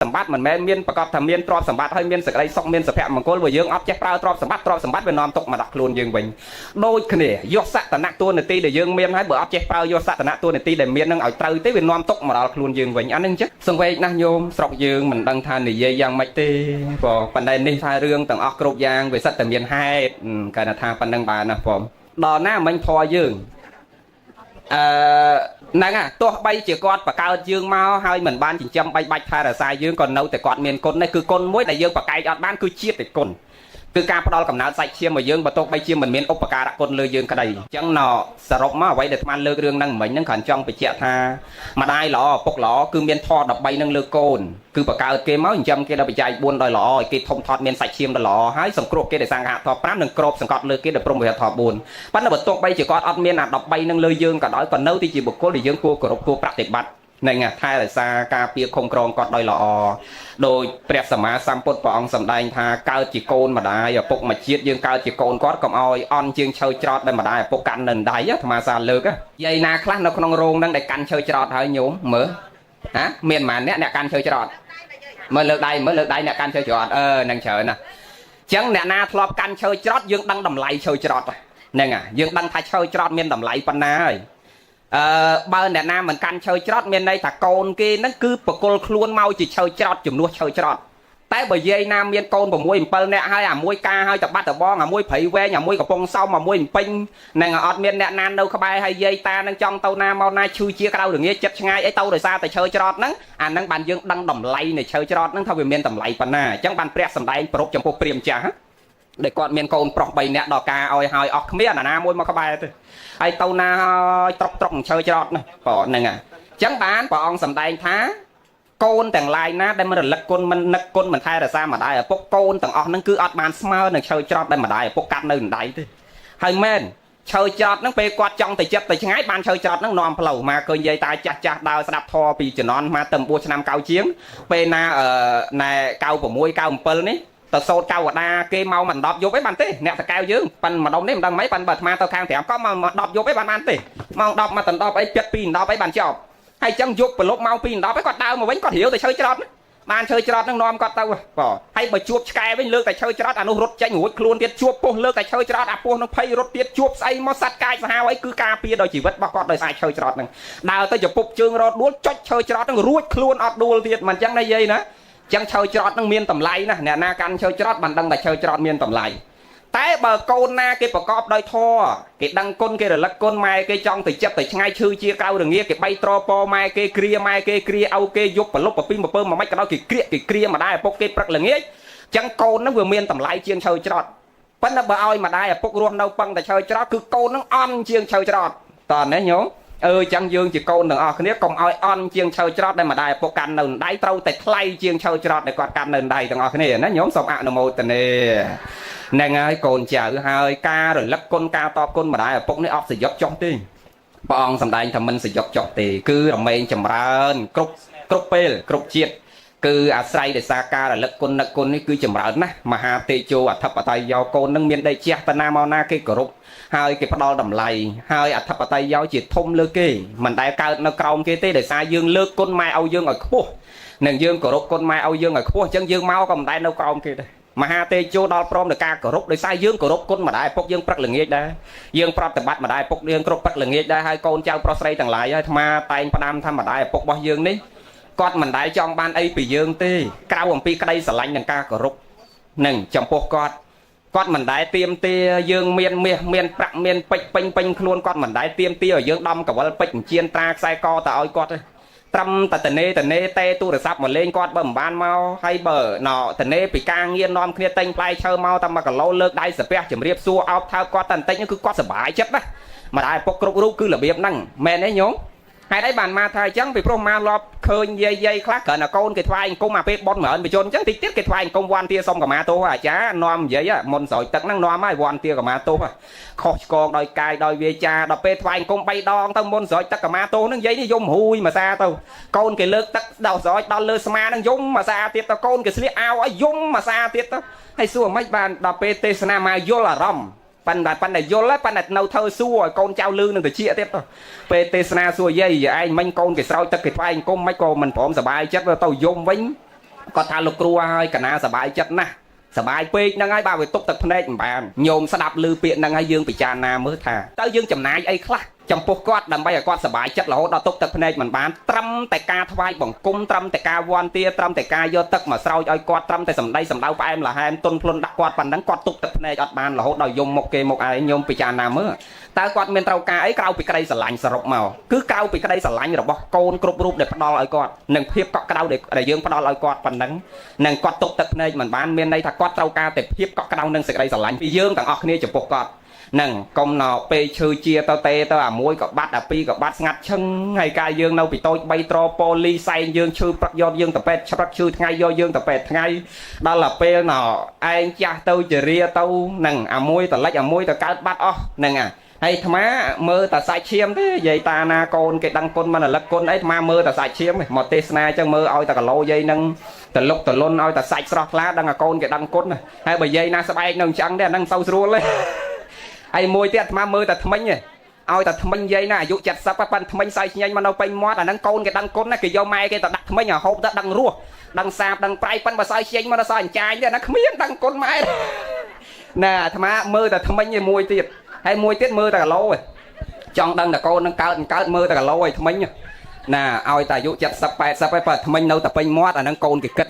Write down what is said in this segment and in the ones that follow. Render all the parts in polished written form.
សម្បត្តិមិនមែនមានប្រកបថាមានទ្រព្យសម្បត្តិហើយមានសេចក្តីសុខមានសុភមង្គលបើយើងអត់ចេះប្រើទ្រព្យសម្បត្តិវានាំទុកមកដាក់ខ្លួនយើងវិញដូចគ្នាយកសក្តានៈតួនាទីដែលយើងមានហើយបើអត់ចេះប្រើយកសក្តានៈតួនាទីដែលមាននឹងឲ្យត្រូវទេវានាំទុកមកដល់ខ្លួនយើងវិញអានឹងចឹងសង្វេគណាស់ញោមស្រុកយើងមិនដឹងថានិយាយយ៉ាងម៉េចទេប៉ុន្តែនេះថារឿងទាំងអស់គ្រប់យ៉ាងវាសិតតែមានហេតុគេថាប៉ុណ្្នឹងបានណាបងដល់ណាមិញធေါ်យើងហ្នឹងទោះបីជាគាត់បកើតយើងមកហើយមិនបានចិញ្ចឹមបីបាច់ថែរក្សាយើងក៏នៅតែគាត់មានគុណនេះគឺគុណមួយដែលយើងប្រកែកអត់បានគឺជាតិតែគុណគឺការផ្ដល់កំណើតសាច់ឈាមមកយើងបើទោះបីជាមិនមានឧបការៈគុណលើយើងក្តីអញ្ចឹងសរុបមកអ្វីដែលអាត្មាលើករឿងហ្នឹងមិញហ្នឹងគ្រាន់ចង់បញ្ជាក់ថាម្ដាយល្អឪពុកល្អគឺមានធម៌13នឹងលើកូនគឺបកើតគេមកចិញ្ចឹមគេដល់បច្ច័យ4ដោយល្អឲ្យគេធំធាត់មានសាច់ឈាមដ៏ល្អហើយសង្គ្រោះគេដោយសង្ឃៈធម៌5និងក្របសង្កត់លើគេដោយព្រមវិហារធម៌4ប៉ុន្តែបើទោះបីជាគាត់អត់មានអា13នឹងលើយើងក៏ដោយក៏នៅទីជាបុគ្គលដែលយើងគួរគោរពគួរប្រតិបត្តិនឹងថែរក្សាការពារឃុំក្រងគាត់ដោយល្អដោយព្រះសម្មាសម្ពុទ្ធព្រះអង្គសម្ដែងថាកើតជាកូនម្ដាយឪពុកមួយជាតិយើងកើតជាកូនគាត់កុំឲ្យអន់ជាងឈើច្រត់ដែលម្ដាយឪពុកកាន់នៅដៃអាត្មាសាលើកយាយណាខ្លះនៅក្នុងរោងហ្នឹងដែលកាន់ឈើច្រត់ហើយញោមមើលហ៎មានប៉ុន្មានអ្នកកាន់ឈើច្រត់មើលលើកដៃអ្នកកាន់ឈើច្រត់នឹងច្រើនណាស់អញ្ចឹងអ្នកណាធ្លាប់កាន់ឈើច្រត់យើងដឹងតម្លៃឈើច្រត់ហ្នឹងយើងដឹងថាឈើច្រត់មានតម្លៃប៉ុណ្ណាហើយបើអ្នកណាមិនកាន់ឈើច្រត់មានន័យថាកូនគេហ្នឹងគឺបកគលខ្លួនមកជាឈើច្រត់ជំនួសឈើច្រត់តែបើយាយណាមានកូន6 7នាក់ហើយអាមួយការហើយតបាត់តបងអាមួយព្រៃវែងអាមួយកំពង់សោមអាមួយពេញនឹងអត់មានអ្នកណានៅក្បែរហើយយាយតានឹងចង់ទៅណាមកណាឈឺជាក្រៅរងាចិត្តឆ្ងាយអីទៅដោយសារតែឈើច្រត់ហ្នឹងអាហ្នឹងបានយើងដឹងតម្លៃនៃឈើច្រត់ហ្នឹងថាវាមានតម្លៃប៉ុណ្ណាអញ្ចឹងបានព្រះសម្ដែងប្រពចំពោះព្រាហ្មណ៍ចាស់ដែលគាត់មានកូនប្រុស3នាក់ដល់ការឲ្យហើយអស់គ្មានអាណាមួយមកក្បែរទេហើយទៅណាឲ្យត្រុកឈើច្រត់ណាហ្នឹងអញ្ចឹងបានព្រះអង្គសម្ដែងថាកូនទាំងឡាយណាដែលមិនរលឹកគុណមិននឹកគុណមិនថែរក្សាម្ដាយឪពុកកូនទាំងអស់ហ្នឹងគឺអត់បានស្មើនឹងឈើច្រត់ដែលម្ដាយឪពុកកាត់នៅដៃទេហើយមែនឈើច្រត់ហ្នឹងពេលគាត់ចង់ទៅចិត្តទៅឆ្ងាយបានឈើច្រត់ហ្នឹងនាំផ្លូវមកឃើញយាយតាចាស់ដើរស្ដាប់ធម៌ពីជំនាន់មកទៅ9ឆ្នាំកៅជាងពេលណាណែ96 97នេះទៅសោតកៅវតាគេមកមិន10យប់ឯបានទេអ្នកតកែវយើងប៉ិនម្ដុំនេះមិនដឹងមិនប៉ិនបើអាត្មាទៅខាង5ក៏មក10យប់ឯបានទេមក10មកដល់10អីចិត្ត2 10អីបានចប់ហើយចឹងយប់ប្រឡប់មក2 10ឯគាត់ដើរមកវិញគាត់រាវទៅឈើច្រត់បានឈើច្រត់នឹងនាំគាត់ទៅហើយបើជួបឆ្កែវិញលើកតែឈើច្រត់អានោះរត់ចេញរួចខ្លួនទៀតជួបពោះលើកតែឈើច្រត់អាពោះនឹងភ័យរត់ទៀតជួបស្អីមកសัตว์កាយសាហាវអីគឺការពារដោយជីវិតរបស់គាត់ដោយសារឈើច្រត់ហ្នឹងដើរទៅចពុកជើងរត់ដួលចុចឈើច្រត់ហ្នឹងរួចខ្លួនអត់ដួលទៀតមិនចឹងណាយាយណាចឹងឈើច្រត់នឹងមានតម្លៃណាស់អ្នកណាកាន់ឈើច្រត់បានដឹងថាឈើច្រត់មានតម្លៃតែបើកូនណាគេប្រកបដោយធម៌គេដឹងគុណគេរលឹកគុណម៉ែគេចង់ទៅចិត្តទៅឆ្ងាយឈឺជាក្រៅរងាគេបីត្រពម៉ែគេគ្រាម៉ែគេគ្រាឲ្យគេយកប្រលប់ប្រពីមកពើមួយម៉េចក៏ដោយគេគ្រាម្ដាយឪពុកគេព្រឹកល្ងាចចឹងកូនហ្នឹងវាមានតម្លៃជាងឈើច្រត់ប៉ុន្តែបើឲ្យម្ដាយឪពុករស់នៅពឹងតែឈើច្រត់គឺកូនហ្នឹងអន់ជាងឈើច្រត់តើណាញោមចឹងយើងជាកូនទាំងអស់គ្នាកុំឲ្យអន់ជាងឈើច្រត់ដែលម្ដាយឪពុកកាន់នៅដៃត្រូវតែថ្លៃជាងឈើច្រត់ដែលគាត់កាន់នៅដៃទាំងអស់គ្នាណាញោមសូមអនុមោទនាហ្នឹងហើយកូនចៅហើយការរលឹកគុណការតបគុណម្ដាយឪពុកនេះអត់សយុទ្ធចុះទេព្រះអង្គសម្ដែងថាមិនសយុទ្ធចុះទេគឺរមែងចម្រើនគ្រប់ពេលគ្រប់ជាតិគឺអាស្រ័យដោយសារការរលឹកគុណនឹកគុណនេះគឺចម្រើនណាស់មហាទេជោអធិបតេយ្យកកូននឹងមានដេកជះតាណាមកណាគេគោរពហើយគេផ្ដល់តម្លៃហើយអធិបតេយ្យជាធំលើគេមិនដែលកើតនៅក្រោមគេទេដោយសារយើងលើកគុណម៉ែឲ្យយើងឲ្យខ្ពស់និងយើងគោរពគុណម៉ែឲ្យយើងឲ្យខ្ពស់អញ្ចឹងយើងមកក៏មិនដែលនៅក្រោមគេដែរមហាទេជោដល់ព្រមនឹងការគោរពដោយសារយើងគោរពគុណម្ដាយឪពុកយើងព្រឹកល្ងាចដែរយើងប្រតិបត្តិម្ដាយឪពុកយើងគ្រប់ព្រឹកល្ងាចដែរហើយកូនចៅប្រុសស្រីទាំងឡាយហើយអាត្មាតែងផ្ដាំថាម្ដាយឪពុករបស់យើងនេះគាត់មិនដែលចង់បានអីពីយើងទេក្រៅអំពីក្តីស្រឡាញ់និងការគោរពនឹងចំពោះគាត់មិនដែលទៀមទាយើងមានមាសមានប្រាក់មានពេជ្រពេញខ្លួនគាត់មិនដែលទៀមទាឲ្យយើងដំកវលពេជ្រញ្ចៀនត្រាខ្សែកទៅឲ្យគាត់ទេត្រឹមតែតនេទេទូរស័ព្ទមកលេងគាត់បើមិនបានមកហើយបើតនេពីការងារនាំគ្នាតែងផ្លែឈើមកតែ1គីឡូលើកដៃសាពះជំរាបសួរអោបថើបគាត់តែបន្តិចគឺគាត់សប្បាយចិត្តណាម្ដាយឪពុកគ្រប់រូបគឺរបៀបហ្នឹងមែនទេញោមហេតុអីបានមកថាអញ្ចឹងពីព្រោះមកលប់ឃើញយាយខ្លះគ្រាន់តែកូនគេថ្វាយអង្គមអាពេលប៉ុនមរឿនបញ្ជនអញ្ចឹងតិចទៀតគេថ្វាយអង្គមវ័នទាសុំកម្មាទោសអាចារ្យនាំយាយមុនស្រោចទឹកហ្នឹងនាំហើយវ័នទាកម្មាទោសខុសឆ្គងដោយកាយដោយវាចាដល់ពេលថ្វាយអង្គម3 ដងទៅមុនស្រោចទឹកកម្មាទោសហ្នឹងយាយនេះយំរួយមួយសាទៅកូនគេលើកទឹកដល់ស្រោចដល់លើស្មាហ្នឹងយំមួយសាទៀតទៅកូនគេស្លៀកអាវឲ្យយំមួយសាទៀតទៅហើយសួរមិនបានដល់ពេលទេសនាមកយល់អារម្មណ៍ប៉ុន្តែយល់ហើយប៉ុន្តែនៅធ្វើសួរឲ្យកូនចៅលឺនឹងតិចទៀតពេលទេសនាសួរយាយឯងមិញកូនគេស្រោចទឹកគេថ្វាយអង្គមមិនក៏មិនព្រមសบายចិត្តទៅយំវិញ គាត់ថាលោកគ្រូហើយកណាសบายចិត្តណាស់សบายពេកហ្នឹងហើយបើវាទុកទឹកភ្នែកមិនបានញោមស្ដាប់ឮពាក្យហ្នឹងហើយយើងពិចារណាមើលថាតើយើងចំណាយអីខ្លះចំពោះគាត់ដើម្បីឲ្យគាត់សบายចិត្តរហូតដល់ទុកទឹកភ្នែកមិនបានត្រឹមតែការថ្វាយបង្គំត្រឹមតែការវាន់ទាត្រឹមតែការយកទឹកមកស្រោចឲ្យគាត់ត្រឹមតែសម្ដីសម្ដៅផ្អែមល្ហែមទុនភ្លុនដាក់គាត់ប៉ុណ្ណឹងគាត់ទុកទឹកភ្នែកអត់បានរហូតដល់យំមុខគេមុខឯងញោមពិចារណាមើលតើគាត់មានត្រូវការអីក្រៅពីក្តីស្រឡាញ់សរុបមកគឺក្រៅពីក្តីស្រឡាញ់របស់កូនគ្រប់រូបដែលផ្ដល់ឲ្យគាត់និងភាពកក់ក្ដៅដែលយើងផ្ដល់ឲ្យគាត់ប៉ុណ្ណឹងនិងគាត់ទុកទឹកភ្នែកមិនបានមានន័យថាគាត់ត្រូវការតែភាពកក់ក្ដៅនិងសេចក្តីស្រឡាញ់ពីយើងទាំងអស់គ្នាចំពោះគាត់នឹងកុំណោពេលឈឺជាទៅទេទៅអាមួយក៏បាត់អាពីរក៏បាត់ស្ងាត់ឈឹងហើយកាលយើងនៅពីតូច3ត្រប៉ូលីសែងយើងឈឺព្រឹកយកយើងទៅពេទ្យព្រឹកឈឺថ្ងៃយកយើងទៅពេទ្យថ្ងៃដល់តែពេលណោឯងចាស់ទៅជារាទៅនឹងអាមួយតលិចអាមួយទៅកើតបាត់អស់នឹងហើយអាត្មាមើលតែសាច់ឈាមទេនិយាយតាណាកូនគេដឹងគុណមិនរលឹកគុណអីអាត្មាមើលតែសាច់ឈាមមកទេសនាអញ្ចឹងមើលឲ្យតែគីឡូយាយនឹងតលុកតលុនឲ្យតែសាច់ស្រស់ថ្លាដឹងឲ្យកូនគេដឹងគុណហើយបើយាយណាស្បែកនៅអញ្ចឹងទេអានឹងទៅស្រួលទេហើយមួយទៀតអាត្មាមើលតែថ្មិញឲ្យតែថ្មិញយាយណាអាយុ70ប៉ាន់ថ្មិញសើឆ្ញាញ់មកនៅពេញមាត់អាហ្នឹងកូនគេដឹងគុណណាគេយកម៉ែគេទៅដាក់ថ្មិញអាហូបទៅដឹងរសដឹងសាបដឹងប្រៃប៉ាន់បើសើឆ្ញាញ់មកដល់សើអញ្ចាញទេអាហ្នឹងគ្មានដឹងគុណម៉ែណាអាត្មាមើលតែថ្មិញឯមួយទៀតហើយមួយទៀតមើលតែគីឡូឯងចង់ដឹងតែកូននឹងកើតមើលតែគីឡូឯថ្មិញណាឲ្យតែអាយុ70 80ហើយបើថ្មិញនៅតែពេញមាត់អាហ្នឹងកូនគេគិត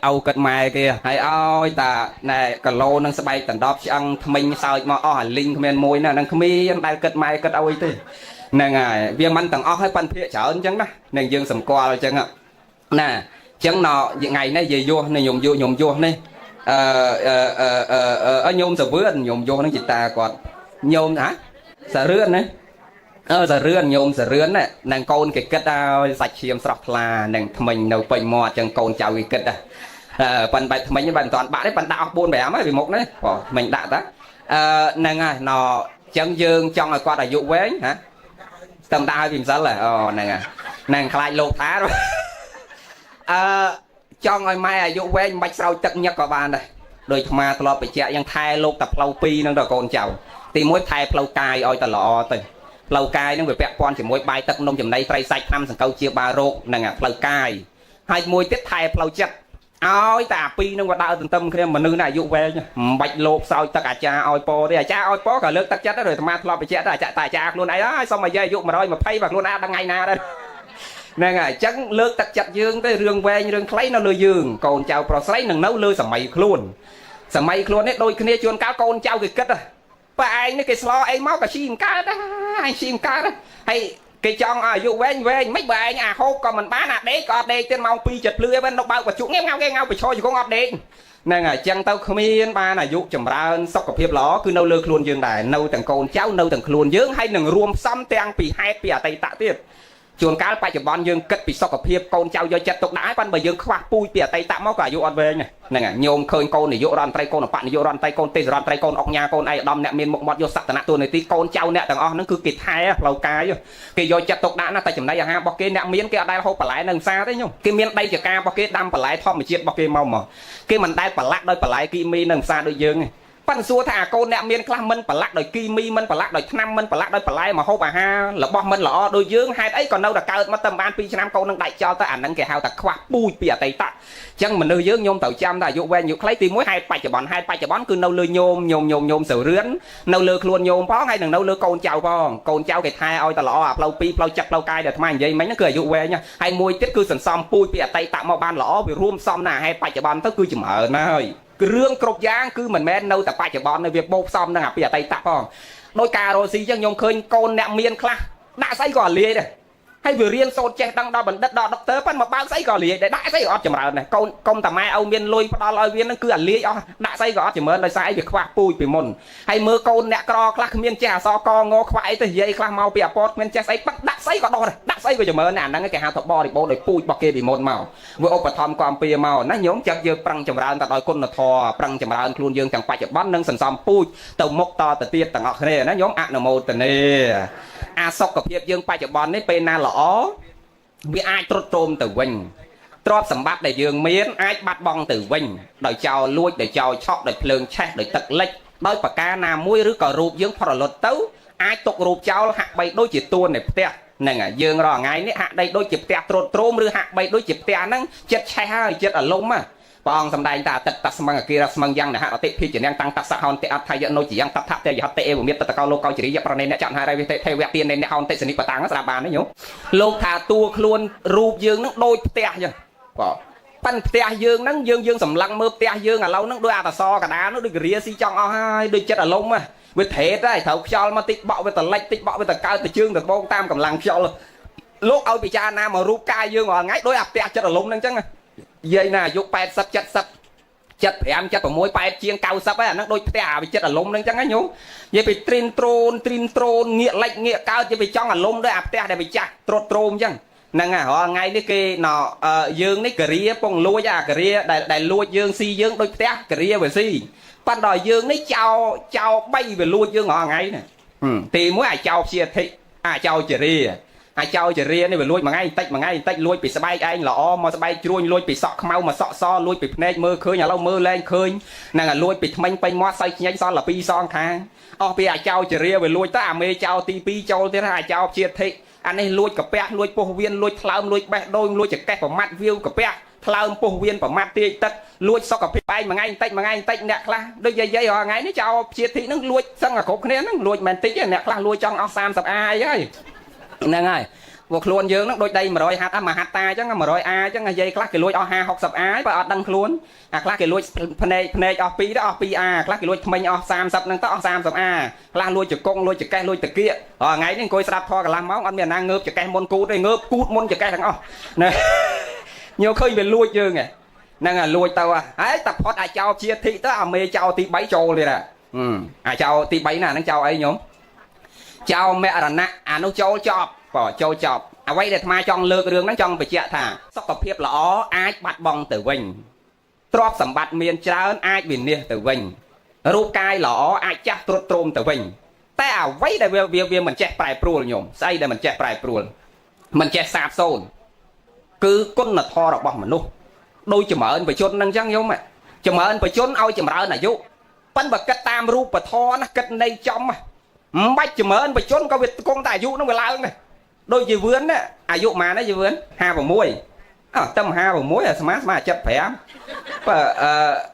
ឪគិតម៉ែគេហើយឲ្យតែណែគីឡូនឹងស្បែកដណ្ដប់ឆ្អឹងថ្មិញសើចមកអស់អាលីងគ្មានមួយណាហ្នឹងគ្មានដែលគិតម៉ែគិតឪទេហ្នឹងហើយវាមិនទាំងអស់ហើយប៉ិនភាកច្រើនអញ្ចឹងណានឹងយើងសម្គាល់អញ្ចឹងណាអញ្ចឹងណថ្ងៃនេះយាយយោនេះញោមយោនេះញោមសវឿនញោមយោហ្នឹងជីតាគាត់ញោមហ៎សារឿនណាសារឿនញោមសារឿនណានឹងកូនគេគិតឲ្យសាច់ឈាមស្រស់ថ្លានឹងថ្មិញនៅពេញមាត់អញ្ចឹងកូនចៅគេគិតប៉ិនបែបថ្មិញបែបមិនតាន់បាក់ទេប៉ិនដាក់អស់4 5ហើយពីមុខនេះបងមិញដាក់តាហ្នឹងហើយណអញ្ចឹងយើងចង់ឲ្យគាត់អាយុវែងហ៎ស្ទឹមដាក់ឲ្យពីម្សិលអូហ្នឹងហើយហ្នឹងខ្លាចលោកថាចង់ឲ្យម៉ែអាយុវែងមិនបាច់ស្រោចទឹកញឹកក៏បានដែរដោយអាត្មាធ្លាប់បញ្ជាក់យ៉ាងថែលោកតែផ្លូវ2ហ្នឹងដល់កូនចៅទី1ថែផ្លូវកាយឲ្យតែល្អទៅផ្លូវកាយហ្នឹងវាពាក់ព័ន្ធជាមួយបាយទឹកនំចំណីត្រីសាច់ថ្នាំសង្កូវជាបារោគហ្នឹងផ្លូវកាយហើយមួយទៀតថែផ្លូវចិត្តឲ្យតែអាពីរហ្នឹងវាដើរទន្ទឹមគ្នាមនុស្សណាអាយុវែងមិនបាច់លោកស្រោចទឹកអាចារ្យឲ្យពរទេអាចារ្យឲ្យពរក៏លើកទឹកចិត្តដែរដោយអាត្មាធ្លាប់បញ្ជាក់តែអាចារ្យខ្លួនឯងហើយសុំឲ្យយាយអាយុ120បើខ្លួនឯងដឹងថ្ងៃណាដែរហ្នឹងហើយអញ្ចឹងលើកទឹកចិត្តយើងទៅរឿងវែងរឿងខ្លីនៅលើយើងកូនចៅប្រុសស្រីនឹងនៅលើសម័យខ្លួននេះដូចគ្នាជួនកាលកូនចៅគេគិតបើឯងនេះគេស្លោអីមកក៏ឈីមិនកើតដែរឯងឈីមិនកើតហើយគេចង់ឲ្យអាយុវែងមិនបើឯងអាហូបក៏មិនបានអាដេកក៏អត់ដេកទៀតម៉ោង2 7ភ្លឺឯងនៅបើកបច្ចុងងៅប្រឈរជង្គង់អត់ដេកហ្នឹងហើយអញ្ចឹងទៅគ្មានបានអាយុចម្រើនសុខភាពល្អគឺនៅលើខ្លួនយើងដែរនៅទាំងកូនចៅនៅទាំងខ្លួនយើងហើយនឹងរួមផ្សំទាំងពីហេតុពីអតីតទៀតជួនកាលបច្ចុប្បន្នយើងគិតពីសុខភាពកូនចៅយកចិត្តទុកដាក់ហើយប៉ុន្តែបើយើងខ្វះពូជពីអតីតមកក៏អាយុអត់វែងហ្នឹងហើយញោមឃើញកូននាយករដ្ឋមន្ត្រីកូនអបនាយករដ្ឋមន្ត្រីកូនទេសរដ្ឋមន្ត្រីកូនអុកញ៉ាកូនឯកឧត្តមអ្នកមានមុខមាត់យកសក្តានៈតួនាទីកូនចៅអ្នកទាំងអស់ហ្នឹងគឺគេថែផ្លូវកាយគេយកចិត្តទុកដាក់ណាតែចំណីអាហាររបស់គេអ្នកមានគេអត់ដែលហូបបន្លែនៅផ្សារទេញោមគេមានដីចការបស់គេដាំបន្លែធម្មជាតិរបស់គេមកគេមិនដែលប្រឡាក់ដោយបន្លែគីមីនៅផ្សារដូចយើងទេប៉ិនសួរថាអាកូនអ្នកមានខ្លះមិនប្រឡាក់ដោយគីមីមិនប្រឡាក់ដោយថ្នាំមិនប្រឡាក់ដោយបន្លែមកហូបអាហាររបស់មិនល្អដូចយើងហេតុអីក៏នៅតែកើតមកតែបាន2 ឆ្នាំកូននឹងដាច់ចោលទៅអាហ្នឹងគេហៅថាខ្វះពូជពីអតីតអញ្ចឹងមនុស្សយើងញោមត្រូវចាំថាអាយុវែងអាយុខ្លីទី1ហេតុបច្ចុប្បន្នគឺនៅលើញោមសៅរឿននៅលើខ្លួនញោមផងហើយនឹងនៅលើកូនចៅផងកូនចៅគេថែឲ្យតែល្អអាផ្លូវ2ផ្លូវចិត្តផ្លូវកាយដែលអាត្មានិយាយមិញហ្នឹងគឺអាយុវែងហើយមួយទៀតគឺសន្សំពូជពីអតីតមកបានល្អវារួមផ្សំណាហេតុបច្ចុប្បន្នទៅគឺចម្រើនណាស់ហើយរឿងគ្រប់យ៉ាងគឺមិនមែននៅតែបច្ចុប្បន្ននៅវាបូកផ្សំនឹងអាពីអតីតផងដោយការរស់ស៊ីចឹងខ្ញុំឃើញកូនអ្នកមានខ្លះដាក់ស្អីក៏លាយដែរហើយវារៀនសូត្រចេះដឹងដល់បណ្ឌិតដល់ដុកទ័រប៉ុន្តែមកបើកស្អីក៏លាយដែរដាក់ស្អីក៏អត់ចម្រើនដែរកុំតាម៉ែឲ្យមានលុយផ្ដល់ឲ្យវានឹងគឺអាលាយអស់ដាក់ស្អីក៏អត់ចម្រើនដោយសារអីវាខ្វះពូជពីមុនហើយមើលកូនអ្នកក្រខ្លះគ្មានចេះអសកងខ្វះអីទៅនិយាយខ្លះមកពីអាពតគ្មានចេះស្អីប៉ិតដាក់ស្អីក៏ដោះដែរដាក់ស្អីក៏ចម្រើនអាហ្នឹងគេហៅថាបរិបូរដោយពូជរបស់គេពីមុនមកវាឧបត្ថម្ភគាំពៀមកណាញោមចឹងយើងប្រឹងចម្រើនទៅដោយគុណធម៌ប្រឹងចម្រើនខ្លួនយើងទាំងបច្ចុប្បន្ននិងសន្សំពូជទៅមុខតទៅទៀតទាំងអស់គ្នាណាញោមអនុមោទនាអាសុខភាពយើងបច្ចុប្បន្ននេះពេលណាល្អវាអាចទ្រុឌទ្រោមទៅវិញទ្រព្យសម្បត្តិដែលយើងមានអាចបាត់បង់ទៅវិញដោយចោលលួចដោយចោលឆក់ដោយភ្លើងឆេះដោយទឹកលិចដោយប្រការណាមួយឬក៏រូបយើងផុតរលត់ទៅអាចຕົករូបចោលហាក់បីដូចជាតួនៃផ្ទះ nè dương rồi ngày nấy hạ đây đôi chụp tẹt trộn trôm rư hạ bay đôi chụp tẹt nắng chết chai hai chết ở lông mà bong sầm đai ta tật tật mang kia mang giang nè hạ tệ phi chỉ đang tăng tật sạ hòn tệ thay dẫn nôi chỉ giang tật tháp tệ giật tệ của miệt tật cao lô cao chỉ đi dập này nè chọn hai đây thay vẹt tiền này nè hòn tệ sỉ bả tàng nó ra bàn đấy nhú lô thà tua luôn rụp dương nó đôi tẹt chứ pan tẹt dương nắng dương sầm lăng mơ tẹt dương à lâu nắng đôi à so cả đá nó đôi rìa xi trong hai đôi chết ở lông mà với thế đấy thầu cho mà tích bọ với tờ lách tích bọ với tờ cao tờ chương tờ bông tam cầm lăng cho lúc ơi bị cha nam mà rúp cai dương ngồi ngay đối ập tẹt chết ở lông nắng chăng dây nè dục bẹt sập chặt em chặt vào môi bẹt chiên cao sập ấy nó đôi tẹt bị chết ở lông nắng chăng á nhú dây bị trin trôn nghĩa lệch nghĩa cao dây bị trong ở lông đối ập tẹt để bị chặt trôn chăng nè họ ngay cái kia nọ dương cái kia bông lúa ra kia đại lúa dương si dương đôi tẹt kia về si ban đòi dương nó chao bay về luôn dương họ ngay nè thì mỗi ai chao chia thị chao chè ria chao chè ria này về luôn mà ngay tách luôn bị bay anh lọ mà bay chui luôn bị sọ mau mà sọ so luôn bị này mơ khơi nhà lâu mơ lên khơi nè là luôn bị mình bay mót say nhanh son là pi son thang bây giờ chao chè ria về luôn ta mê chao ti pi chao thế hai chao chia thị anh ấy luôn cà pet luôn po viên luôn thlam luôn bẹ đôi luôn chè kẹt vào mặt view cà pet thlam po viên vào mặt tê tất luôn so cà phê bay mà ngay tách nè la đôi dây họ ngay nó chào chia thị nó luôn sang là cột này nó luôn mình tí nè la luôn trong áo sam sập ai ấy nè ngay buộc luôn dương nó đôi đây mà rồi hạt mà hạt ta chứ mà rồi chứ ngay dây cái luôn ha học sập ái và đăng luôn cái luôn phê ở pi đó pi cái luôn mình ở sam sập năng tao sam sập la luôn chụp công luôn chụp cái luôn chụp kia ngay nên coi sạp thò cả làm máu ăn miền Nam ngớp chụp cái môn cút đây ngớp cút môn chụp cái thằng nè nhiều khơi về lui dương nè năng là lui tao ấy tập hot chào chia thị tới mê chào tí bấy trâu liền chào tí bấy nè nó chào ấy nhóm chào mẹ là nè nó châu chọp bỏ châu chọp quay để mai trong lơ cái đường nó trong phải chẹt thả sóc tập hiệp lõ ai bắt bong tử vinh trọp sầm bạt miền trơn ai biển nia tử vinh rú cai lõ ai chắc trôm tử vinh ta quay để việc mình chẹt bài pruol nhom say để mình chẹt bài pruol mình chẹt sạp sồn cứ con là thò đọc bong mình luôn đôi chừng mở phải chôn năng trắng giống mày chừng mở phải chôn ao chừng mở là vô bắn bật cắt tam ru và thò nó cắt đây trong mà bách chừng mở phải chôn có việc con tài dụ nó phải lao này đôi gì vướn đấy dụ mà nó gì vướn ha vào muối tâm ha vào muối là smart mà chật phải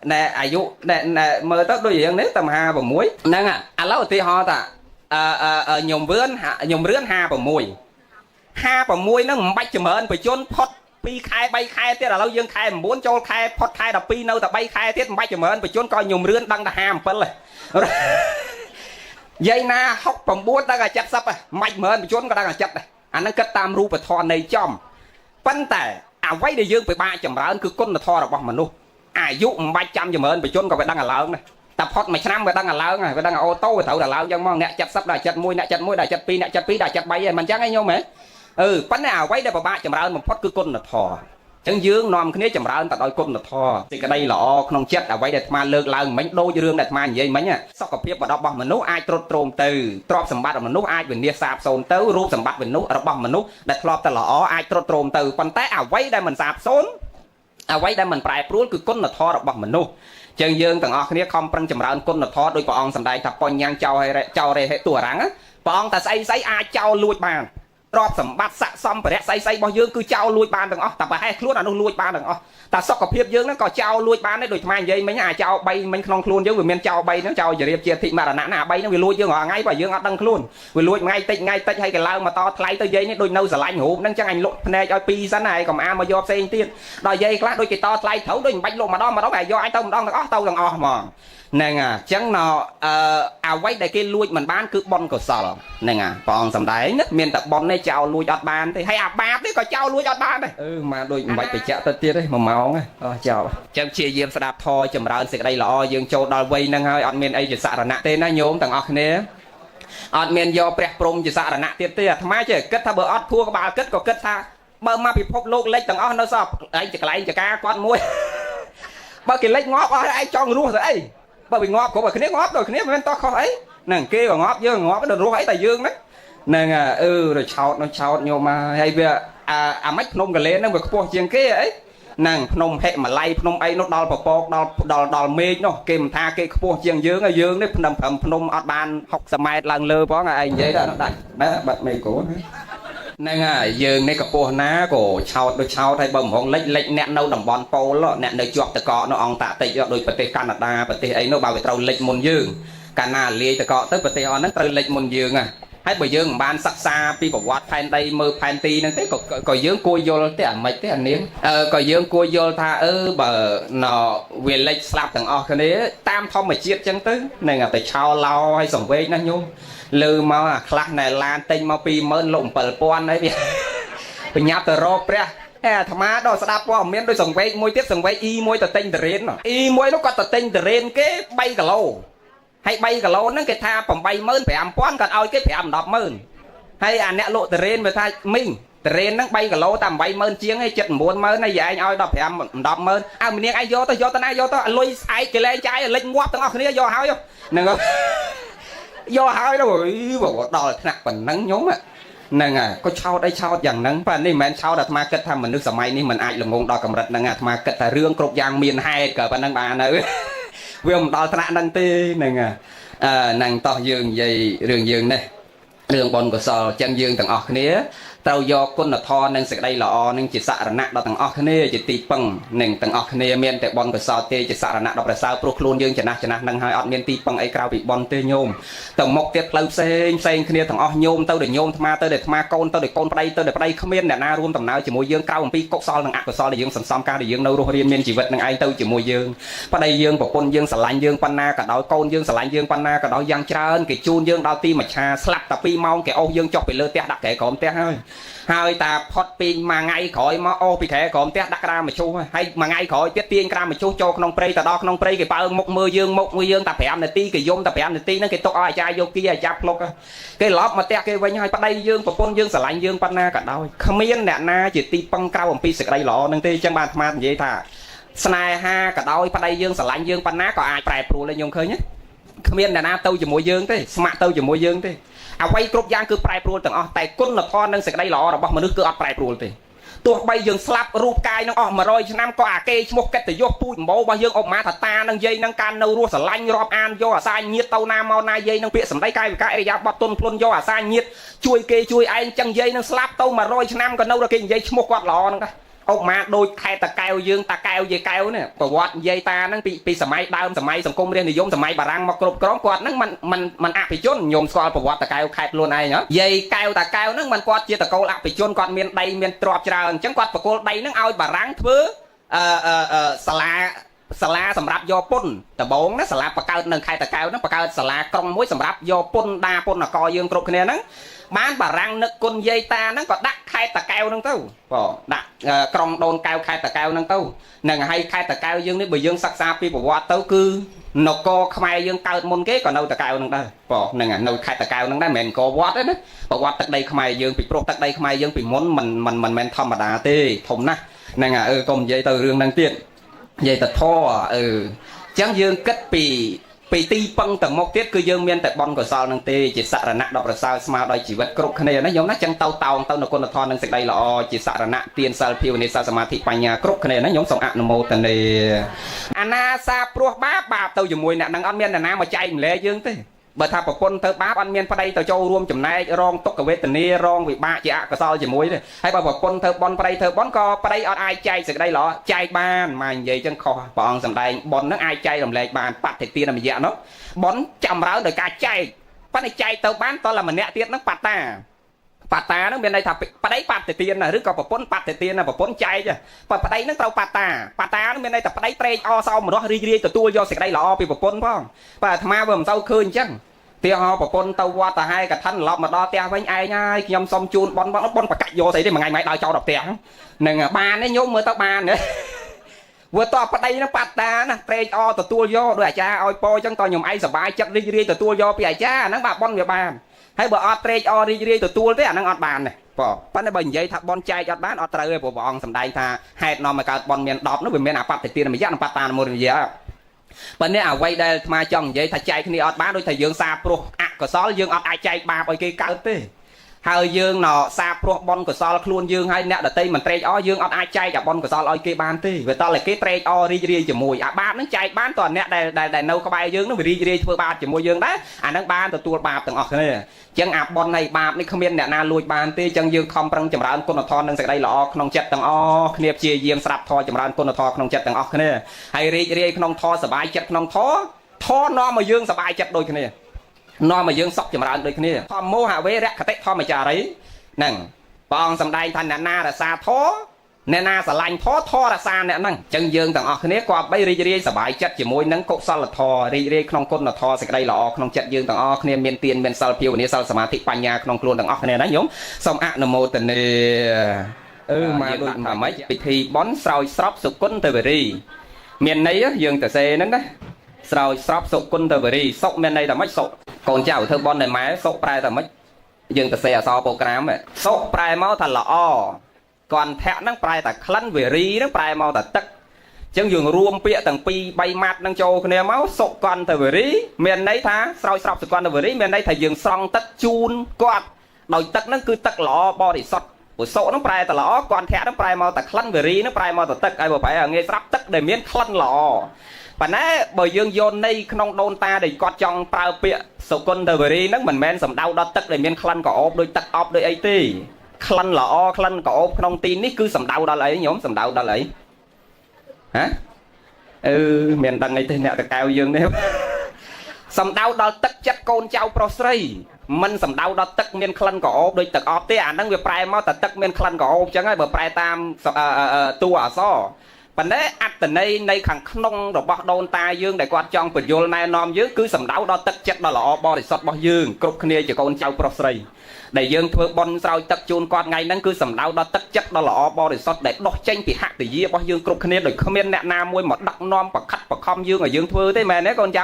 nè dụ nè mơ tất đôi gì nếu tầm ha vào muối nè lâu thì họ ta nhom vướn ha vào muối nó bách chừng mở phải chôn pot pi khai bay khai thế là lâu dương khai muốn cho khai pot khai đập pi nâu tập bay khai thế bay chừng mở phải chôn coi nhom rươn đăng đã ham phân rồi dây na học bằng búa đang là chặt sắp mạch mở phải chôn có đang là chặt này nó cất tam ru và thò này chom phân tẻ vay để dương phải ba chầm ra cứ con là thò được bằng mình luôn dụ 300 chầm mở phải chôn có phải đang là lớn này tập hot mày năm phải đang là lớn này phải đang là ô tô phải thấu là lớn dân mong nè chặt sắp là chặt môi đã chặt pi đã chặt bay mình chắc ấy nhau mày phân nào quay đây vào ba chầm ra một phút cứ con là thò chân dương nòm cái này chầm ra ta đòi con là thò thì cái đây là không chết quay để mà lược lần mấy đôi dương để mà vậy mấy nhá sau cặp phiếp vào đó bằng mình nấu ai trộn từ trộn sầm bát mình nấu ai về nia sạp sồn tới rúp sầm bát mình nấu ở bằng mình nấu đặt lọp ta là ai trộn từ còn té quay đây mình sạp sồn quay đây mình phải pruol cứ con là thò đó bằng mình nấu chân dương thằng cái này không prăng chầm ra con là thò đôi bọn sầm đây tập con nhang trao đây hệ tuổi rắn á bọn ta say ai trao lui bàn trọp sầm bát sạ xăm phải say bao dương cứ trao lui bàn đừng tập hai luôn nó lui bàn đừng ta sọc cặp hiệp dương nó có trao lui bàn đấy đôi mai vậy mấy nhà trao bay mình không luôn dưới miền trao bay nó trao giờ điệp chia thị mà là nã bay nó vì lui dương họ ngay và dương họ đăng luôn vì lui ngay tịnh hay cái lao mà to thay tới giấy đôi nâu giờ lạnh hụp nâng chẳng anh lộn này cho pi sẵn này còn mà do xe tiên đòi dây khác đôi cái to thay thấu đôi bánh lộn mà đó phải do anh tông đó tao rằng mà nè chẳng nó quay đây cái lui mình bán cứ bon của sò nè còn sầm đáy nhất miền tập bon này chào lui đọt bàn thì hay ba đấy có chào lui đọt bàn đây mà đôi bạch phải chạm tới đấy mà máu này chào chẳng chia diêm sẽ đạp thôi chầm ra sẽ đây là dương châu đòi vây năng hơi ăn miền ấy chỉ xạ là nặng tên nó nhôm thằng ọc này ăn miền do prep prom chỉ xạ là nặng tiệt tiệt thay chứ kết tha bờ ớt thua các bà kết có kết tha bờ ma bị phốt lô lấy thằng ốc nó sập anh chỉ lấy chỉ cá con muối bờ cái lấy ngóp ai cho người luôn rồi ấy bởi vì ngóp của bà khné ngóp rồi khné bên to khó ấy nàng kia vào ngóp dương ngóp cái đường ruộng ấy tại dương đấy nàng rồi chào nhiều mà hay bây mách nôm cả lên nó vừa po chiên kia ấy nàng nôm hệ mà lay nôm ấy nó đo bọc đo mê nó kìm tha cái po chiên dương đấy nôm ọt bàn học sầm mai lần lơ có ngày anh vậy đó nó đặt bé bật mày cổ ហ្នឹងហើយយើងនេះក៏ពោះណាក៏ឆោតដូចឆោតហើយបើម្ហងលិចអ្នកនៅតំបន់ប៉ូលអ្នកនៅជាប់តកកនៅអង្គតាតិចដូចប្រទេសកាណាដាប្រទេសអីនោះបើវាត្រូវលិចមុនយើងកាលណាលាយតកកទៅប្រទេសអស់ហ្នឹងត្រូវលិចមុនយើងហើយបើយើងមិនបានសិក្សាពីប្រវត្តិផែនដីមើលផែនទីហ្នឹងទេក៏យើងគួរយល់ទេអាម៉េចទេអានាងក៏យើងគួរយល់ថាបើវាលិចស្លាប់ទាំងអស់គ្នាតាមធម្មជាតិចឹងទៅហ្នឹងតែឆោឡោឲ្យសង្វេកណាញោមលើមកអាខ្លះណែឡានទិញមក 20000 លោក 7000 ហើយវាបញ្ញាប់ទៅរកព្រះអាត្មាដល់ស្ដាប់ព័ត៌មានដោយសង្វេកមួយទៀតសង្វេក E1 ទៅទិញតរ៉េន E1 នោះគាត់ទៅទិញតរ៉េនគេ3គីឡូហើយ3គីឡូហ្នឹងគេថា 85000 គាត់ឲ្យគេ 5-100000 ហើយអាអ្នកលក់តរ៉េនវាថាមីងតរ៉េនហ្នឹង3គីឡូតែ 80000 ជាងហើយ 7-90000 ហើយឯងឲ្យ 15-100000 អើម្នាងឯងយកទៅណាយកទៅលុយស្អែកគេលែងចាយលិចងាប់ទាំងអស់គ្នាយកហើយហ្នឹងយកហើយទៅដល់ថ្នាក់ប៉ុណ្ណឹងញោមហ្នឹងហើយក៏ឆោតអីឆោតយ៉ាងហ្នឹងប៉ានេះមិនមែនឆោតអាត្មាគិតថាមនុស្សសម័យនេះមិនអាចល្ងងដល់កម្រិតហ្នឹងអាត្មាគិតថារឿងគ្រប់យ៉ាងមានហេតុក៏ប៉ុណ្ណឹងបានទៅវាមិនដល់ថ្នាក់ហ្នឹងទេហ្នឹងហ្នឹងតោះយើងនិយាយរឿងយើងនេះរឿងបុណ្យកុសលចឹងយើងទាំងអស់គ្នាត្រូវយកគុណធម៌និងសេចក្តីល្អនឹងជាសរណៈដល់ទាំងអស់គ្នាជាទីពឹងនឹងទាំងអស់គ្នាមានតែបុណ្យកុសលទេជាសរណៈដល់ប្រសើរព្រោះខ្លួនយើងចំណាស់នឹងហើយអត់មានទីពឹងអីក្រៅពីបុណ្យទេញោមទៅមុខទៀតផ្លូវផ្សេងគ្នាទាំងអស់ញោមទៅដល់ញោមអាត្មាទៅដល់អាត្មាកូនទៅដល់កូនប្តីទៅដល់ប្តីគ្មានអ្នកណារួមដំណើរជាមួយយើងក្រៅអំពីកុសលនិងអកុសលដែលយើងសន្សំការដែលយើងនៅរស់រានមានជីវិតនឹងឯងទៅជាមួយយើងប្តីយើងប្រពន្ធយើងស្រឡាញ់យើងប៉ុណ្ណាក៏ដោយកូនយើងស្រឡាញ់យើងប៉ុណ្ណាក៏ដោយយ៉ាងច្រើនគេជូនយើងដល់ទីមច្ឆាស្លាប់តែ2ម៉ោងគេអូសយើងចុះពីលើផ្ទះដាក់ក្រែក្រោមផ្ទះហើយតាផុតពីមួយថ្ងៃក្រោយមកអូពីក្រែក្រោមផ្ទះដាក់ក្រាមមជុះហើយមួយថ្ងៃក្រោយទៀតទាញក្រាមមជុះចូលក្នុងព្រៃទៅដល់ក្នុងព្រៃគេបើមុខមើលយើងមុខមួយយើងតែ5នាទីគេយំតែ5នាទីហ្នឹងគេទុកឲ្យអាចារ្យយកគីអាចារ្យភ្លុកគេឡប់មកផ្ទះគេវិញហើយប្តីយើងប្រពន្ធយើងស្រឡាញ់យើងប៉ុណ្ណាក៏ដោយគ្មានអ្នកណាជាទីពឹងក្រៅអំពីសេចក្តីល្អហ្នឹងទេអញ្ចឹងបានអាត្មានិយាយថាស្នេហាក៏ដោយប្តីយើងស្រឡាញ់យើងប៉ុណ្ណាក៏អាចប្រែប្រួលដែរខ្ញុំឃើញណាគ្មានអ្នកណាទៅជាមួយយើងទេស្ម័គ្រទៅជាមួយយើងទេអ្វីគ្រប់យ៉ាងគឺប្រែប្រួលទាំងអស់តែគុណធម៌និងសេចក្តីល្អរបស់មនុស្សគឺអត់ប្រែប្រួលទេទោះបីយើងស្លាប់រូបកាយនឹងអស់100ឆ្នាំក៏អាគេឈ្មោះកិត្តិយសពូជអម្បូររបស់យើងអបមាថាតានឹងយាយនឹងការនៅរស់ស្រឡាញ់រាប់អានយកអាសាញាតទៅណាមកណាយាយនឹងពាក្យសម្ដីកាយវិការអរិយាបថទុនភ្លុនយកអាសាញាតជួយគេជួយឯងចឹងយាយនឹងស្លាប់ទៅ100ឆ្នាំក៏នៅតែគេនិយាយឈ្មោះគាត់ល្អហ្នឹងដែរអុកម៉ាដូចខេតតាកែវយើងតាកែវយាយកែវនេះប្រវត្តិនិយាយតាហ្នឹងពីសម័យដើមសម័យសង្គមរាស្ត្រនិយមសម័យបារាំងមកគ្រប់គ្រងគាត់ហ្នឹងมันអភិជនញោមស្គាល់ប្រវត្តិតាកែវខេតខ្លួនឯងយាយកែវតាកែវហ្នឹងมันគាត់ជាតកូលអភិជនគាត់មានដីមានទ្រព្យច្រើនអញ្ចឹងគាត់បកគលដីហ្នឹងឲ្យបារាំងធ្វើសាលាសម្រាប់យកពុនដំបងណាសាលាបកើតនៅខេត្តតាកែវហ្នឹងបកើតសាលាក្រុងមួយសម្រាប់យកពុនដាពុនអកយើងគ្រប់គ្នាហ្នឹងបានបារាំងនឹកគុណយាយតាហ្នឹងក៏ដាក់ខេត្តតាកែវហ្នឹងទៅដាក់ក្រុងដូនកែវខេត្តតាកែវហ្នឹងទៅនឹងឲ្យខេត្តតាកែវយើងនេះបើយើងសិក្សាពីប្រវត្តិទៅគឺនគរខ្មែរយើងកើតមុនគេក៏នៅតាកែវហ្នឹងដែរហ្នឹងនៅខេត្តតាកែវហ្នឹងដែរមិនមែនអង្គរវត្តទេណាប្រវត្តិទឹកដីខ្មែរយើងពីព្រោះទឹកដីខ្មែរយើងពីមុនមិនមែនធម្មតាទេធំណាស់ហ្នឹងកុំនិយាយទៅរឿងហ្នឹងទៀតនិយាយទៅធរអញ្ចឹងយើងគិតពីទីពឹងទាំងមុខទៀតគឺយើងមានតែបុណ្យកុសលនឹងទេជាសរណៈដល់ប្រសើរស្មើដោយជីវិតគ្រប់គ្នាណាញោមណាចឹងទៅតោងទៅនៅគុណធម៌និងសេចក្តីល្អជាសរណៈទានសិលភាវនាសិលសមាធិបញ្ញាគ្រប់គ្នាណាញោមសូមអនុមោទនាអាណាសាព្រោះបាបទៅជាមួយអ្នកនឹងអត់មានអ្នកណាមកចែកម្លែកយើងទេបើថាប្រពន្ធទៅបាបអត់មានប្តីទៅចូលរួមចំណែករងទុក្ខវេទនារងវិបាកជាអកុសលជាមួយទេហើយបើប្រពន្ធទៅបន់ប្តីទៅបន់ក៏ប្តីអត់អាចចែកសេចក្តីល្អចែកបានមកនិយាយចឹងខុសព្រះអង្គសម្ដែងបន់ហ្នឹងអាចចែករំលែកបានបតិទានមយៈនោះបន់ចាំរើដោយការចែកប៉ុន្តែចែកទៅបានតើម្នាក់ទៀតហ្នឹងបតាហ្នឹងមានន័យថាប្តីបតិទានឬក៏ប្រពន្ធបតិទានប្រពន្ធចែកបើប្តីហ្នឹងត្រូវបតាហ្នឹងមានន័យថាប្តីត្រេកអរសោមរស់រីករាយទទួលយកសេចក្តីល្អពីប្រពន្ធផងបើអាត្មាវាមិនទៅឃើញអញ្ចឹងទីហោប្រពន្ធទៅវត្តទៅហើយកឋិនឡប់មកដល់ផ្ទះវិញឯងហើយខ្ញុំសុំជូនបន់ប្រកាច់យកស្អីទេមួយថ្ងៃដើរចោលដល់ផ្ទះហ្នឹងបានទេញោមមើលទៅបានទេវាតបប្តីហ្នឹងបតាណាត្រេកអរទទួលយកដោយអាចារ្យឲ្យពរអញ្ចឹងតខ្ញុំឯងសប្បាយចិត្តរីករាយទទួលយកពីអាចារ្យហ្នឹងបាទបន់វាបានហើយបើអត់ត្រេកអររីករាយទទួលទេអាហ្នឹងអត់បានទេប៉ុន្តែបើនិយាយថាបន់ចែកអត់បានអត់ត្រូវទេព្រោះព្រះអង្គសម្ដែងថាហេតុនាំឲ្យកើតបន់មាន10នោះវាមានអបតិទានមយៈនិងបតានមរយៈប៉ុន្តែអ្វីដែលអាត្មាចង់និយាយថាចែកគ្នាអត់បានដូចថាយើងសាព្រោះអកុសលយើងអត់អាចចែកបាបឲ្យគេកើតទេ ហើយយើងណសាព្រោះបនកសលខ្លួនយើងហើយអ្នកដតីមិនត្រេកអរយើងអត់អាចចែកអាបនកសលឲ្យគេបានទេវាតតែគេត្រេកអររីករាយជាមួយអាបាបហ្នឹងចែកបានតើអ្នកដែលនៅក្បែរយើងហ្នឹងវារីករាយធ្វើបាបជាមួយយើងដែរអាហ្នឹងបានទទួលបាបទាំងអស់គ្នាអញ្ចឹងអាបននៃបាបនេះគ្មានអ្នកណាលួចបានទេអញ្ចឹងយើងខំប្រឹងចម្រើនគុណធម៌និងសេចក្តីល្អក្នុងចិត្តទាំងអស់គ្នាព្យាយាមស្រាប់ធម៌ចម្រើនគុណធម៌ក្នុងចិត្តទាំងអស់គ្នាហើយរីករាយក្នុងធម៌សบายចិត្តក្នុងធម៌នាំឲ្យយើងសบายចិត្តដូចគ្នានាំឲ្យយើងសុខចម្រើនដូចគ្នាធម្មោហវេរគតិធម្មចារីហ្នឹងព្រះអង្គសម្ដែងថាអ្នកណារសាធរអ្នកណាស្រឡាញ់ធររសាអ្នកហ្នឹងអញ្ចឹងយើងទាំងអស់គ្នាគប្បីរីករាយសប្បាយចិត្តជាមួយនឹងកុសលធម៌រីករាយក្នុងគុណធម៌សេចក្តីល្អក្នុងចិត្តយើងទាំងអស់គ្នាមានទានមានសិលភាវនាសិលសមាធិបញ្ញាក្នុងខ្លួនទាំងអស់គ្នាណាញោមសូមអនុមោទនាមកដូចថាម៉េចពិធីបន់ស្រោចស្រពសុគន្ធវរីមានន័យយើងទៅសេហ្នឹងណាស្រោចស្រពសុគន្ធវរីសុមានន័យថាម៉េចសុកូនចៅធ្វើបន់តែម៉ែសុប្រែថាម៉េចយើងទៅសេអសរប្រូក្រាមសុប្រែមកថាល្អកន្ធៈហ្នឹងប្រែថាក្លិនវេរីហ្នឹងប្រែមកថាទឹកអញ្ចឹងយើងរួមពាក្យទាំងពីរ3ម៉ាត់ហ្នឹងចូលគ្នាមកសុកន្ធវេរីមានន័យថាស្រោចស្រពសុកន្ធវេរីមានន័យថាយើងស្រង់ទឹកជូនគាត់ដោយទឹកហ្នឹងគឺទឹកល្អបរិសុទ្ធពុសុហ្នឹងប្រែថាល្អកន្ធៈហ្នឹងប្រែមកថាក្លិនវេរីហ្នឹងប្រែមកថាទឹកហើយបើប្រែងាយស្រាប់ទឹកដែលមានក្លិនល្អប៉ុន្តែបើយើងយកន័យក្នុងដូនតាដែលគាត់ចង់ប្រើពាក្យសុគន្ធវេរីហ្នឹងមិនមែនសំដៅដល់ទឹកដែលមានក្លិនក្រអូបដូចទឹកអប់ដូចអីទេក្លិនល្អក្លិនក្រអូបក្នុងទីនេះគឺសំដៅដល់អីញោមសំដៅដល់អីហ៎មានដឹងអីទេអ្នកតកៅយើងនេះសំដៅដល់ទឹកចិត្តកូនចៅប្រុសស្រីមិនសំដៅដល់ទឹកមានក្លិនក្រអូបដូចទឹកអប់ទេអាហ្នឹងវាប្រែមកតែទឹកមានក្លិនក្រអូបអញ្ចឹងហើយបើប្រែតាមតួអក្សរប៉ុន្តែអត្តន័យនៃខាងក្នុងរបស់ដូនតាយើងដែលគាត់ចង់បញ្យល់ណែនាំយើងគឺសំដៅដល់ទឹកចិត្តដ៏ល្អបរិសុទ្ធរបស់យើងគ្រប់គ្នាជាកូនចៅប្រុសស្រីដែលយើងធ្វើបន់ស្រោចទឹកជូនគាត់ថ្ងៃហ្នឹងគឺសំដៅដល់ទឹកចិត្តដ៏ល្អបរិសុទ្ធដែលដុសចេញពីហត្ថយារបស់យើងគ្រប់គ្នាដោយគ្មានអ្នកណាមួយមកដឹកនាំបខិតបខំយើងឲ្យយើងធ្វើទេមែនទេកូនចៅ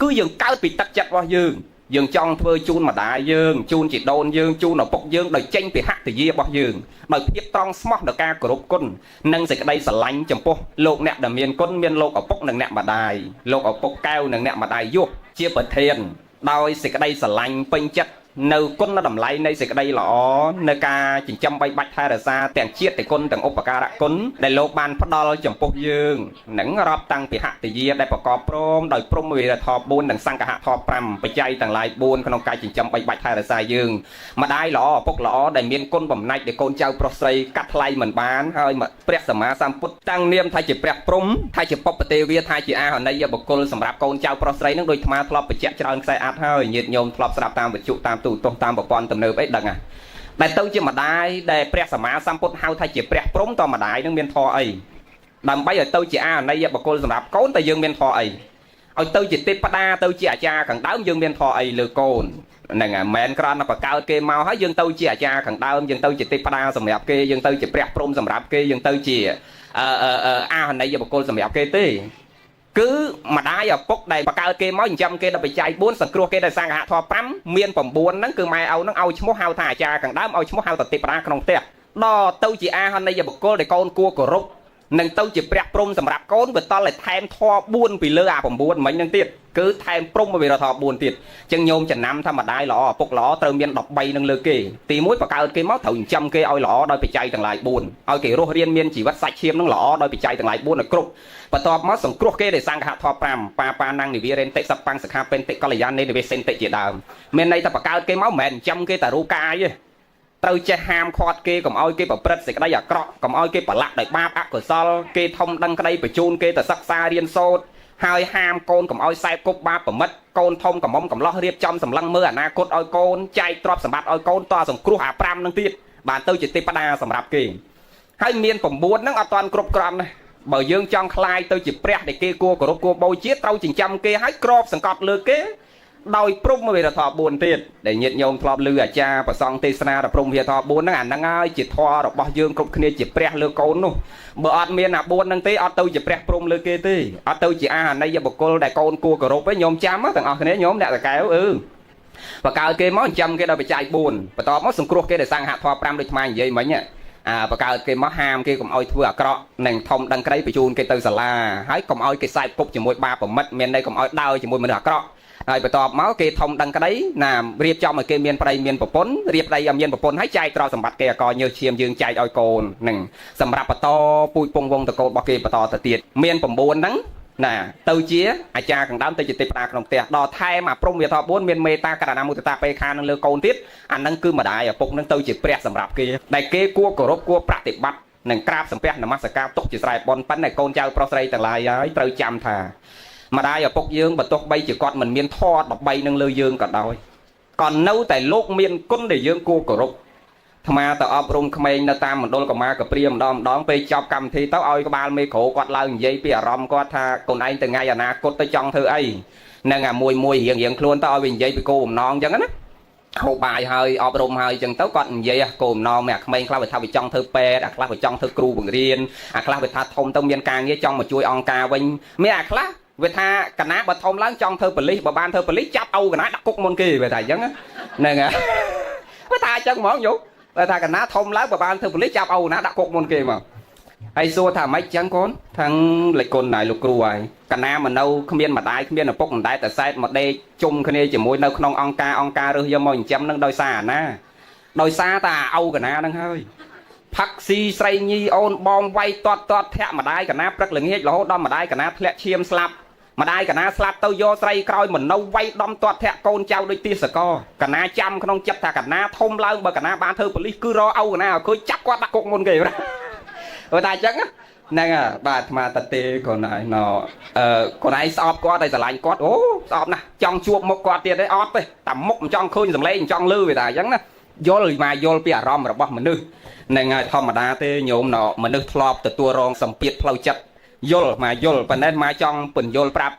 គឺយើងកើតពីទឹកចិត្តរបស់យើងចង់ធ្វើជូនម្ដាយយើងជូនជីដូនយើងជូនឪពុកយើងដោយចេញពីហត្ថយារបស់យើងដោយភាពត្រង់ស្មោះដល់ការគោរពគុណនិងសេចក្តីស្រឡាញ់ចំពោះលោកអ្នកដែលមានគុណមានលោកឪពុកនិងអ្នកម្ដាយលោកឪពុកកែវនិងអ្នកម្ដាយយុះជាប្រធានដោយសេចក្តីស្រឡាញ់ពេញចិត្តនៅគុណតម្លៃនៃសេចក្តីល្អនៅការចិញ្ចឹមបីបាច់ថែរក្សាទាំងជាតិគុណទាំងឧបការៈគុណដែលលោកបានផ្ដល់ចំពោះយើងនឹងរាប់តាំងពីហត្ថយាដែលប្រកបព្រមដោយព្រហ្មវិហារធម៌4និងសង្ឃហធម៌5បច្ច័យទាំងឡាយ4ក្នុងការចិញ្ចឹមបីបាច់ថែរក្សាយើងម្ដាយល្អឪពុកល្អដែលមានគុណបំណាច់ដែលកូនចៅប្រុសស្រីកាត់ថ្លៃមិនបានហើយព្រះសម្មាសម្ពុទ្ធតាំងនាមថាជាព្រះព្រហ្មថាជាពុព្វទេវាថាជាអាហន័យបុគ្គលសម្រាប់កូនចៅប្រុសស្រីនឹងដោយអាត្មាធ្លាប់បញ្ជាក់ច្រើនខ្សែអត្ថហើយញាតិញោមធ្លាប់ស្ដាប់តាមវិទ្យុតាមទូរទស្សន៍តាមប្រព័ន្ធទំនើបអីដឹងហ่ะដែលទៅជាម្ដាយដែលព្រះសម្មាសម្ពុទ្ធហៅថាជាព្រះព្រហ្មតើម្ដាយនឹងមានធម៌អីដើម្បីឲ្យទៅជាអាណ័យបុគ្គលសម្រាប់កូនតើយើងមានធម៌អីឲ្យទៅជាទេពតាទៅជាអាចារ្យខាងដើមយើងមានធម៌អីលើកូនហ្នឹងហើយមិនគ្រាន់តែបកកើតគេមកហើយយើងទៅជាអាចារ្យខាងដើមយើងទៅជាទេពតាសម្រាប់គេយើងទៅជាព្រះព្រហ្មសម្រាប់គេយើងទៅជាអាណ័យបុគ្គលសម្រាប់គេទេគឺម្ដាយឪពុកដែលបកកើតគេមកចិញ្ចឹមគេដល់បច្ច័យ4សង្គ្រោះគេដោយសង្ឃហធម៌5មាន9ហ្នឹងគឺម៉ែឪហ្នឹងឲ្យឈ្មោះហៅថាអាចារ្យខាងដើមឲ្យឈ្មោះហៅថាទេពតាក្នុងផ្ទះដល់ទៅជាអាហន័យបុគ្គលដែលកូនគួរគោរពនឹងទៅជាព្រះព្រហ្មសម្រាប់កូនវាតល់តែថែមធម៌4ពីលើអា9មិញហ្នឹងទៀតគឺថែមព្រហ្មវិហារធម៌4ទៀតអញ្ចឹងញោមចំណាំថាម្ដាយល្អឪពុកល្អត្រូវមាន13នឹងលើគេទី1បកកើតគេមកត្រូវចិញ្ចឹមគេឲ្យល្អដោយបច្ច័យទាំងឡាយ4ឲ្យគេរស់រៀនមានជីវិតសាច់ឈាមនឹងល្អដោយបច្ច័យទាំងឡាយ4ឲ្យគ្រប់បន្ទាប់មកសង្គ្រោះគេដោយសង្ឃហធម៌5ប៉ាណាំងនិវារេនតិសបាំងសខាពេនតិកល្យាននៃនិវេសិនតិជាដើមមានន័យថាបកកើតគេមកមិនមែនចិញ្ចឹមគេតែរូបកាយទេត្រូវចេះហាមឃាត់គេកុំឲ្យគេប្រព្រឹត្តសេចក្តីអាក្រក់កុំឲ្យគេប្រឡាក់ដោយបាបអកុសលគេធំដឹងក្តីបញ្ជូនគេទៅសិក្សារៀនសូត្រហើយហាមកូនកុំឲ្យសែបគប់បាបប្រមិតកូនធំកំមុំកំឡោះរៀបចំសម្លឹងមើលអនាគតឲ្យកូនចែកទ្រព្យសម្បត្តិឲ្យកូនតសង្គ្រោះអា5នឹងទៀតបានទៅជាទេពតាសម្រាប់គេហើយមាន9ហ្នឹងអត់ទាន់គ្រប់គ្រាន់ទេបើយើងចង់คลายទៅជាព្រះដែលគេគួរគោរពគួរបូជាត្រូវចិញ្ចឹមគេឲ្យក្របសង្កត់លើគេដោយព្រហ្មវិហារធម៌4ទៀតដែលញាតិញោមធ្លាប់ឮអាចារ្យប្រសង់ទេសនាដល់ព្រហ្មវិហារធម៌4ហ្នឹងអាហ្នឹងហើយជាធម៌របស់យើងគ្រប់គ្នាជាព្រះលើកូននោះបើអត់មានអា4ហ្នឹងទេអត់ទៅជាព្រះព្រហ្មលើគេទេអត់ទៅជាអាហន័យបុគ្គលដែលកូនគួរគោរពទេញោមចាំទាំងអស់គ្នាញោមអ្នកតកែវបកកើតគេមកចិញ្ចឹមគេដោយបច្ច័យ4បន្ទាប់មកសង្គ្រោះគេដោយសង្ឃហធម៌5ដូចថ្មនិយាយមិញ bậc cao cái máu ham kia cũng oi thưa à cọ nền thông đăng cái bị chun cái từ sala hái cũng oi cái sai cục chỉ môi ba của mất miền đây cũng oi đau chỉ môi mình à cọ rồi bờ tọp máu kia thông đăng cái đấy là riệp cho mà kia miền đây miền bờ pốn riệp đây miền bờ pốn hái chạy trò sầm bát kia coi như chiêm dương chạy oi cồn nền sầm rạp bờ to pui pong vong tờ cồn bờ kia bờ to tờ tiệt miền bờ buồn nắng nè từ chia cha càng đám tới chỉ tiệp ta trong tiệt đò thay mà prong việt thọ bốn miền meta cả nam một ta pe khan năng lơ cồn tiết anh năng cứ mà đại ở phục năng từ chỉ pre sầm rạp kia đại kia cua cổ rốt cua pratiệp bắt nền crab sầm pe nằm mắt sạc cao tốc chỉ sai bòn bắn này cồn trao pro say tầng lại ấy từ chăm thà mà đại ở phục dương bật tốc bay chỉ còn mình miền thọ đọc bay năng lơ dương còn đôi còn nấu tại lốp miền côn để dương cua cổ rốt mà tao ấp rung không ai tam một đôi còn ma cà priêm đón pe chọc cầm thì tao oi có ba mê khổ quạt lao dây pe rom quạt tha còn anh từ ngày giờ na cốt tới trong thư ấy nên mùi hiện luôn tao oi dây bị cô non chẳng á hậu bài hơi ấp rung hơi chẳng tao còn dây cô non mẹ không ai lao về thao bị trong thư pe đặt lao về trong thư cru bằng riêng lao về tha thông tông miền càng với trong một chuôi on ca vinh mấy lao về tha cả ná bờ thông láng trong thư police bờ ban thư police chắp âu cả ná đặt cúc môn kỳ về thầy chẳng á nên với tha chân món vũ ta cần ná thông lái và ban thường lấy chạp âu ná đã cột môn kia mà hay xua thà mấy chẳng con thằng lịch côn này lục cừu ấy cần ná mà nâu không biết mà đái không biết là bốc đái tại sai một đây chung cái này chỉ môi nâu không on ca rồi giờ mồi chém nâng đôi xa na đôi xa ta âu cả ná đang hơi phát si say nhi ôn bom vay toát thẹn mà đái cả ná rất là nghe lỗ đo mà đái cả ná thẹn chiêm slap mà đai cả ná slap tao vô say coi mình nâu vay đom toát thẹn côn trao đôi tia sờ co cả ná chăm không chấp thà cả ná thông lao bờ cả ná ban thơ police cứ ro âu cả ná cứ chắc quá đặt cục môn kì đó rồi ta chắc á nên bà mà tật tê còn này nó còn này sọp qua đây là lạnh quát ố sọp nè trong chuột một quạt tiền đấy ót đây tầm mốc trong khơi dầm lên trong lư về ta chắc nè vô lời mà vô bia rom rồi bóc mình nư nên thom mà đa tê nhôm nọ mình nư flop từ tua rong sầm piệt phơi chất vô mà vô và nên mà trong bình vô prap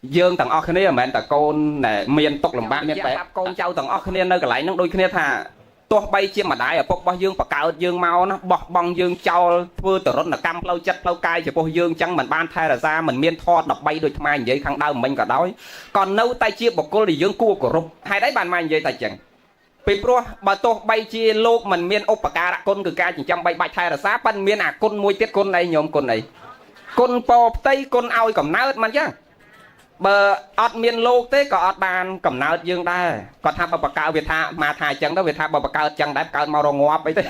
dương tầng ở này mà tầng côn này miền tộc làm bạn miền tây côn châu tầng ở này nơi cái lại nó đôi khi thà tua bay chiêm mà đại ở bọc bao dương và cao dương mau nó bọc bong dương châu vừa từ rốt là cam lâu chất lâu cay chỉ bao dương chẳng mình ban thay là ra mình miền thọ đập bay đôi mai vậy khăn đau mình cả đói còn nâu tay chia bọc cô thì dương cua của rục hai đấy bàn mai vậy tài chẳng bị pro bà tô bay chia lô mình miền ốc bạc ca côn từ ca chỉ trăm bay bay thay là giá ban miền côn môi tiết côn này nhôm côn này côn po tây côn ao cầm ná ớt mà chứ bờ ọt miền lô thế có ọt bàn cầm ná ớt dương đây còn tham bờ cao việt tha mà thà chẳng đó việt tha bờ cao chẳng đấy cao màu rồng ngọt ấy thế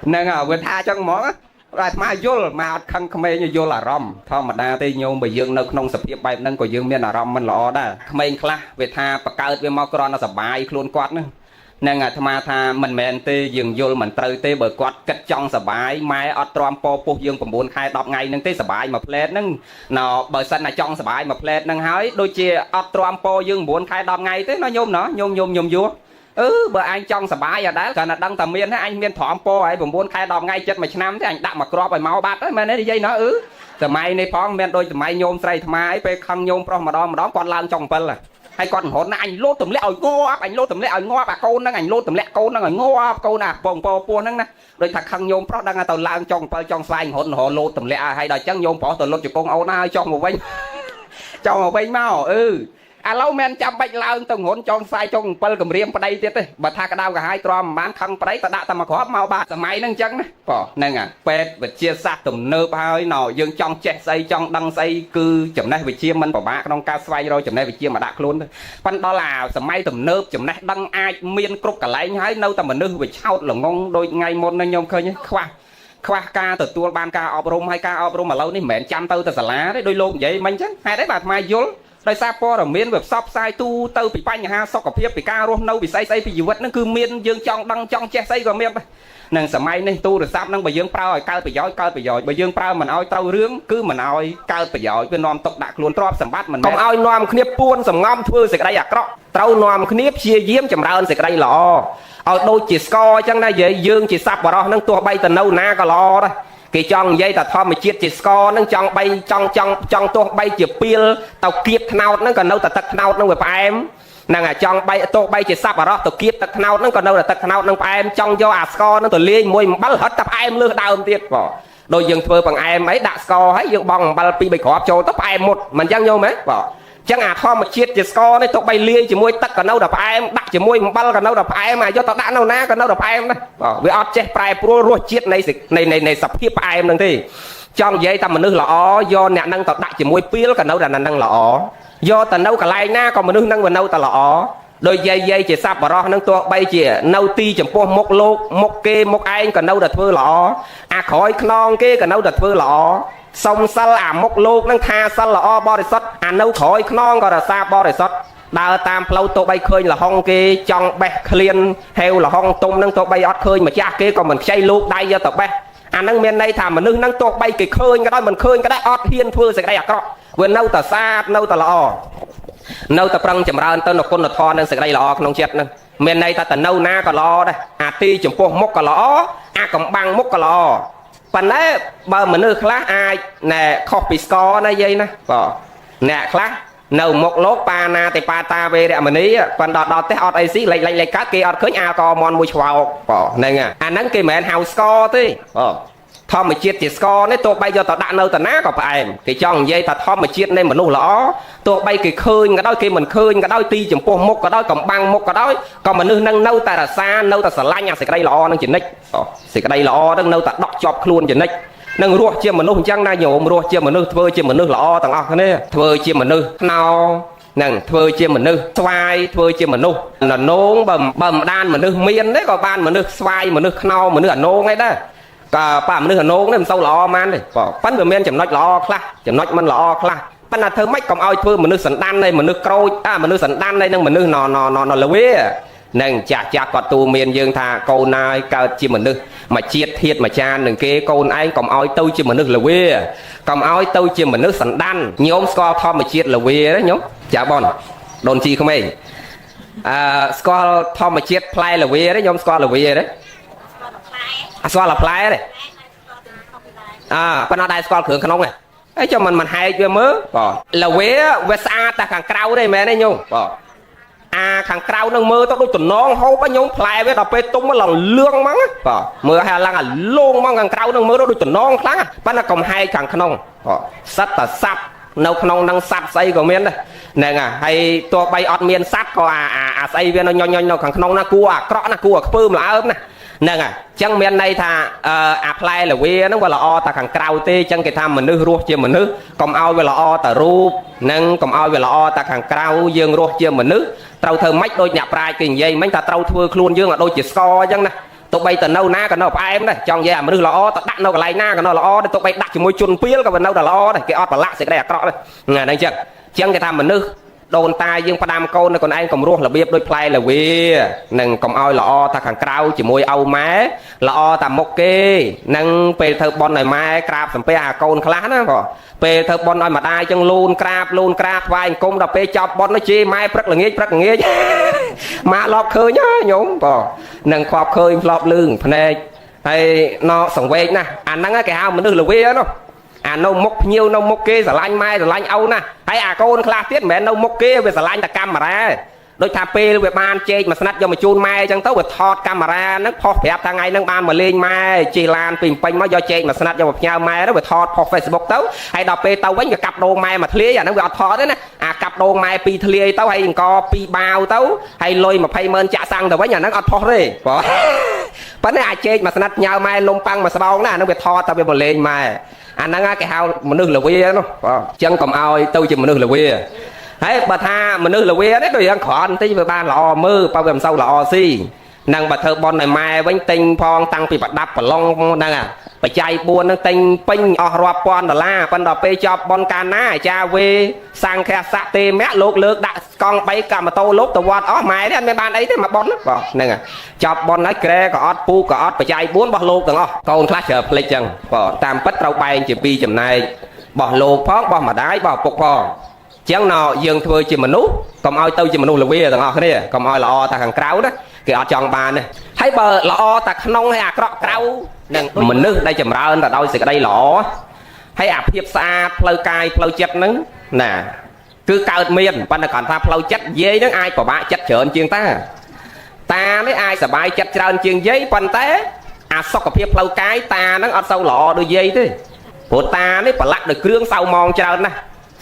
nên việt tha chẳng món rồi mà vô mà ọt khăn không như vô là rom thôi mà đa tây nhôm bởi dương nơi nông sập tiệp bay nâng của dương miền là rom mình lọ đó không ai khla việt tha bờ cao việt màu con nó sập bài luôn quạt nữa nên tham tha mình men tê dương vô mình từ tê bờ quạt cất trong sập bài mai ọt trom po po dương cầm buồn khai đọc ngày nâng tê sập bài mà plate nâng nó bờ sân là trong sập bài mà plate nâng hái đôi chia ọt trom po dương buồn khai đọc ngày thế nó nhôm vua bờ anh trong sập bài giờ đã còn là đăng tầm miên anh miên thỏm po ấy buồn khai đọc ngày chết mà năm thế anh đặng mà crop bài máu bát đấy mà đấy dây nó giờ mai này phong men đôi mai nhôm say tham ấy pe khăng nhôm pro mà đó còn lan trong phân là hay còn hồn anh lốt tầm lẹ ở ngô áp anh lốt tầm lẹ ở ngô bà câu năng anh lốt tầm lẹ câu năng ở ngô áp câu nè bồng po năng nè rồi thật khăng nhôm pro đang tàu lang trong sai hồn họ lốt tầm lẹ hay đòi trắng nhôm bỏ tàu lốt cho con âu na cho một vinh mau lâu men chăm bạch lao tầng hồn trong sai trong pal cầm riêng vào đây tiết đấy bà tha cái đau cả hai trom bán khăng vào đấy ta đã tầm mà khó mau ba máy năng trắng đấy bỏ nên pet và chia sát tầm nơ hai nọ dương trong che xây trong đăng xây cư chấm này bị chia mình bỏ bạc trong ca xoay rồi chấm này bị chia mà đã luôn phần đó là máy tầm nơ chấm này đăng ai miên cục cả lấy hái nâu tầm mà nơ bị trao là ngon đôi ngày một nên nhom khơi nhé khoa ca từ tua ban ca obrom hay ca obrom mà lâu ní mẹ chăm tơ từ lá đấy đôi lộn vậy mình chứ hai đấy bà mai vô đây sao po ở miềnแบบ shop sai tu tơ bị banh ha so cọp bị ca luôn nâu bị say bị gì vật nó cứ miền dương trong đăng trong che say rồi miền nàng sầm mai này tu được sao năng bởi dương prao rồi cao bị giỏi bởi dương prao mình oi trâu rướng cứ mình oi cao bị giỏi bên nom tộc đặc luôn trọp sầm bát mình không oi nom khniếp buôn sầm ngom thưa sệt đây cọ trâu nom khniếp chia diếm chầm rơn sệt đây lọ oi đôi chỉ score chẳng đây vậy dương chỉ sập vào đó năng tua bay từ nâu na cả lọ đây cái trong dây ta thò mà chiết chỉ score nó trong bay trong tua bay chỉ pil tàu kiếp nào nó còn đâu ta tật nào nó về em nàng trong bay tua bay chỉ sắp vào đó tàu kiếp tật nào nó còn đâu là tật nào nó em trong do score nó tàu liên môi bắt hết tập em lừa đau tiệt bỏ đôi dương phơi bằng em ấy đã score ấy dương bong bal pi bị khó cho tập em một mình chăng nhau mấy bỏ ចឹងអាធម្មជាតិជាស្ករនេះទុកបីលាយជាមួយទឹកក៏នៅតែផ្អែមដាក់ជាមួយអំបិលក៏នៅតែផ្អែមមកយកទៅដាក់នៅណាក៏នៅតែផ្អែមដែរវាអត់ចេះប្រែប្រួលរសជាតិនៃសភាពផ្អែមហ្នឹងទេចង់និយាយថាមនុស្សល្អយកអ្នកនឹងទៅដាក់ជាមួយពីលក៏នៅតែនឹងល្អយកទៅនៅកន្លែងណាក៏មនុស្សនឹងនៅតែល្អដោយយាយជាសัพបរោះនឹងទោះបីជានៅទីចំពោះមុខលោកមុខគេមុខឯងក៏នៅតែធ្វើល្អអាក្រោយខ្នងគេក៏នៅតែធ្វើល្អសុំសិលអាមុខលោកនឹងថាសិលល្អបរិសុទ្ធអានៅក្រោយខ្នងក៏រសាបរិសុទ្ធដើរតាមផ្លូវទោះបីឃើញលហុងគេចង់បេះឃ្លានហេវលហុងទុំនឹងទោះបីអត់ឃើញម្ចាស់គេក៏មិនខ្ចីលោកដៃយកទៅបេះអានឹងមានន័យថាមនុស្សនឹងទោះបីគេឃើញក៏ដោយមិនឃើញក៏ដោយអត់ហ៊ានធ្វើសេចក្តីអាក្រក់វានៅតែស្អាតនៅតែល្អនៅតែប្រឹងចម្រើនទៅនៅគុណធម៌និងសេចក្តីល្អក្នុងចិត្តនឹងមានន័យថាទៅនៅណាក៏ល្អដែរអាទីចំពោះមុខក៏ល្អអាកំបាំងមុខក៏ល្អប៉ុន្តែបើមនុស្សខ្លះអាចណែខុសពីស្ករណាយាយណាបាទអ្នកខ្លះនៅមុខលោកបាណាទេបាតាវេរមណីប៉ុន្តែដល់ផ្ទះអត់អីស៊ីលេចកើតគេអត់ឃើញអាកមន់មួយឆ្វោកបាទហ្នឹងអាហ្នឹងគេមិនមែនហៅស្ករទេបាទធម្មជាតិជាស្ករនេះទោះបីយកទៅដាក់នៅតាណាក៏ផ្អែមគេចង់និយាយថាធម្មជាតិនៃមនុស្សល្អទោះបីគេឃើញក៏ដោយគេមិនឃើញក៏ដោយទីចំពោះមុខក៏ដោយកំបាំងមុខក៏ដោយក៏មនុស្សនឹងនៅតែរសានៅតែស្រឡាញ់អាសេចក្តីល្អនឹងចនិចសេចក្តីល្អនឹងនៅតែដកជាប់ខ្លួនចនិចនឹងរស់ជាមនុស្សអញ្ចឹងណាញោមរស់ជាមនុស្សធ្វើជាមនុស្សល្អទាំងអស់គ្នាធ្វើជាមនុស្សថ្នោនឹងធ្វើជាមនុស្សស្វាយធ្វើជាមនុស្សណនងបើមិនដានមនុស្សមានទេក៏បានមនុស្សស្វាយមនុស្សថ្នោមនុស្សអនងឯដែរក៏ប៉ាមនុស្សអនងនេះមិនសូវល្អម៉ានទេប៉ុន្តែវាមានចំណុចល្អខ្លះចំណុចមិនល្អខ្លះប៉ុន្តែធ្វើម៉េចកុំឲ្យធ្វើមនុស្សសណ្ដាននៃមនុស្សក្រូចមនុស្សសណ្ដាននៃនឹងមនុស្សណលវានឹងចាស់គាត់ទូមានយើងថាកូនណាយកើតជាមនុស្សមកជាតិធាតមកចាននឹងគេកូនឯងកុំឲ្យទៅជាមនុស្សលវាកុំឲ្យទៅជាមនុស្សសណ្ដានញោមស្គាល់ធម្មជាតិលវាទេញោមចាបងដូនជីក្មេងស្គាល់ធម្មជាតិផ្លែលវាទេញោមស្គាល់លវាទេស្គាល់ផ្លែទេប៉ុន្តែដែរស្គាល់គ្រឿងក្នុងទេហើយចាំមិនហែកវាមើលបាទលវាវាស្អាតតែខាងក្រៅទេមែនទេញោមបាទខាងក្រៅនឹងមើលទៅដូចតំណងហូបញោមផ្លែវាដល់ពេលទុំឡើងលឿងហ្មងបាទមើលឲ្យឡើងអាលងហ្មងខាងក្រៅនឹងមើលទៅដូចតំណងខ្លាំងប៉ុន្តែកុំហែកខាងក្នុងបាទសិតតែសัตว์នៅក្នុងនឹងសัตว์ស្អីក៏មានដែរហ្នឹងហើយទោះបីអត់មានសัตว์ក៏អាស្អីវានៅញញនៅខាងក្នុងណាគួរអាក្រក់ណាគួរឲ្យខ្ពើមល្អើមណាហ្នឹងអញ្ចឹងមានន័យថាអាផ្លែលវាហ្នឹងវាល្អតែខាងក្រៅទេអញ្ចឹងគេថាមនុស្សរស់ជាមនុស្សកុំឲ្យវាល្អតែរូបនិងកុំឲ្យវាល្អតែខាងក្រៅយើងរស់ជាមនុស្សត្រូវធ្វើម៉េចដូចអ្នកប្រាជ្ញគេនិយាយមិញថាត្រូវធ្វើខ្លួនយើងឲ្យដូចជាស្ករអញ្ចឹងណាទោះបីទៅនៅណាក៏នៅផ្អែមដែរចង់និយាយអាមនុស្សល្អទៅដាក់នៅកន្លែងណាក៏នៅល្អដែរទោះបីដាក់ជាមួយជនពាលក៏វានៅតែល្អដែរគេអត់ប្រឡាក់សេចក្តីអាក្រក់ដែរហ្នឹងអញ្ចឹងគេថាមនុស្សដូនតាយើងផ្ដាំកូននៅខ្លួនឯងកុំរស់របៀបដូចផ្លែលវានឹងកុំឲ្យល្អតែខាងក្រៅជាមួយឪម៉ែល្អតែមុខគេនឹងពេលធ្វើបន់ឲ្យម៉ែក្រាបសំពះអាកូនខ្លះណាបងពេលធ្វើបន់ឲ្យម្ដាយចឹងលូនក្រាបថ្វាយអង្គមដល់ពេលចប់បន់នោះជេរម៉ែព្រឹកល្ងាចម៉ាក់ឡប់ឃើញហ៎ញោមបងនឹងខ្វប់ឃើញផ្លប់លឿងភ្នែកហើយណោសង្វេកណាអាហ្នឹងគេហៅមនុស្សលវានោះអានៅមុខភ្ញៀវនៅមុខគេស្រឡាញ់ម៉ែស្រឡាញ់ឪណាហើយអាកូនខ្លះទៀតមិនមែននៅមុខគេវាស្រឡាញ់តែកាមេរ៉ាដូចថាពេលវាបានជែកមួយស្និតយកមកជូនម៉ែអញ្ចឹងទៅវាថតកាមេរ៉ាហ្នឹងផុសប្រាប់ថាថ្ងៃហ្នឹងបានមកលេងម៉ែជិះឡានពីពេញមកយកជែកមួយស្និតយកមកផ្ញើម៉ែទៅវាថតផុស Facebook ទៅហើយដល់ពេលទៅវិញវាកាប់ដូងម៉ែមកធ្លាយអាហ្នឹងវាអត់ថតទេណាអាកាប់ដូងម៉ែពីរធ្លាយទៅហើយអង្គពីរបាវទៅហើយលុយ200000ចាក់សាំងទៅវិញអាហ្នឹងអត់ផុសទេបងប៉ុន្តែអាចជែកមួយស្និតផ្ញើម៉ែនំប៉័ងមួយស្បោងណាអាហ្នឹងវាថតតែវាមកលេងម៉ែអាហ្នឹងគេហៅមនុស្សលវានោះបាទអញ្ចឹងកុំឲ្យទៅជាមនុស្សលវាហើយបើថាមនុស្សលវានេះដូចយ៉ាងក្រន់តិចវាបានល្អមើលបើវាមិនសូវល្អស៊ីនឹងបើធ្វើបន់ឲ្យម៉ែវិញទិញផងតាំងពីប្រដាប់ប្រឡងហ្នឹងបច្ច័យ4ហ្នឹងទិញពេញអស់រាប់ពាន់ដុល្លារប៉ុន្តែដល់ពេលចប់បន់កាលណាអាចារ្យវេសាំងខះស័កទេមៈលោកលើកដាក់កង់3កាម៉ូតូលោកទៅវត្តអស់ម៉ែនេះអត់មានបានអីទេមកបន់បាទហ្នឹងចប់បន់ហើយក្រែក៏អត់ពូក៏អត់បច្ច័យ4របស់លោកទាំងអស់កូនខ្លះជ្រើភ្លេចចឹងបាទតាមពិតត្រូវបែងជាពីរចំណែករបស់លោកផងរបស់ម្ដាយរបស់ឪពុកផងចឹងណោយើងធ្វើជាមនុស្សកុំឲ្យទៅជាមនុស្សលវាទាំងអស់គ្នាកុំឲ្យល្អតែខាងក្រៅណាគេអត់ចង់បានទេហើយបើល្អតែក្នុងហើយអាក្រក់ក្រៅនឹងមនុស្សដែលចម្រើនទៅដោយសេចក្តីល្អហើយអាភាពស្អាតផ្លូវកាយផ្លូវចិត្តហ្នឹងណាគឺកើតមានប៉ុន្តែគាត់ថាផ្លូវចិត្តយាយហ្នឹងអាចពិបាកចិត្តច្រើនជាងតានេះអាចសบายចិត្តច្រើនជាងយាយប៉ុន្តែអាសុខភាពផ្លូវកាយតាហ្នឹងអត់សូវល្អដូចយាយទេព្រោះតានេះប្រឡាក់ដោយគ្រឿងសៅម៉ងច្រើនណាស់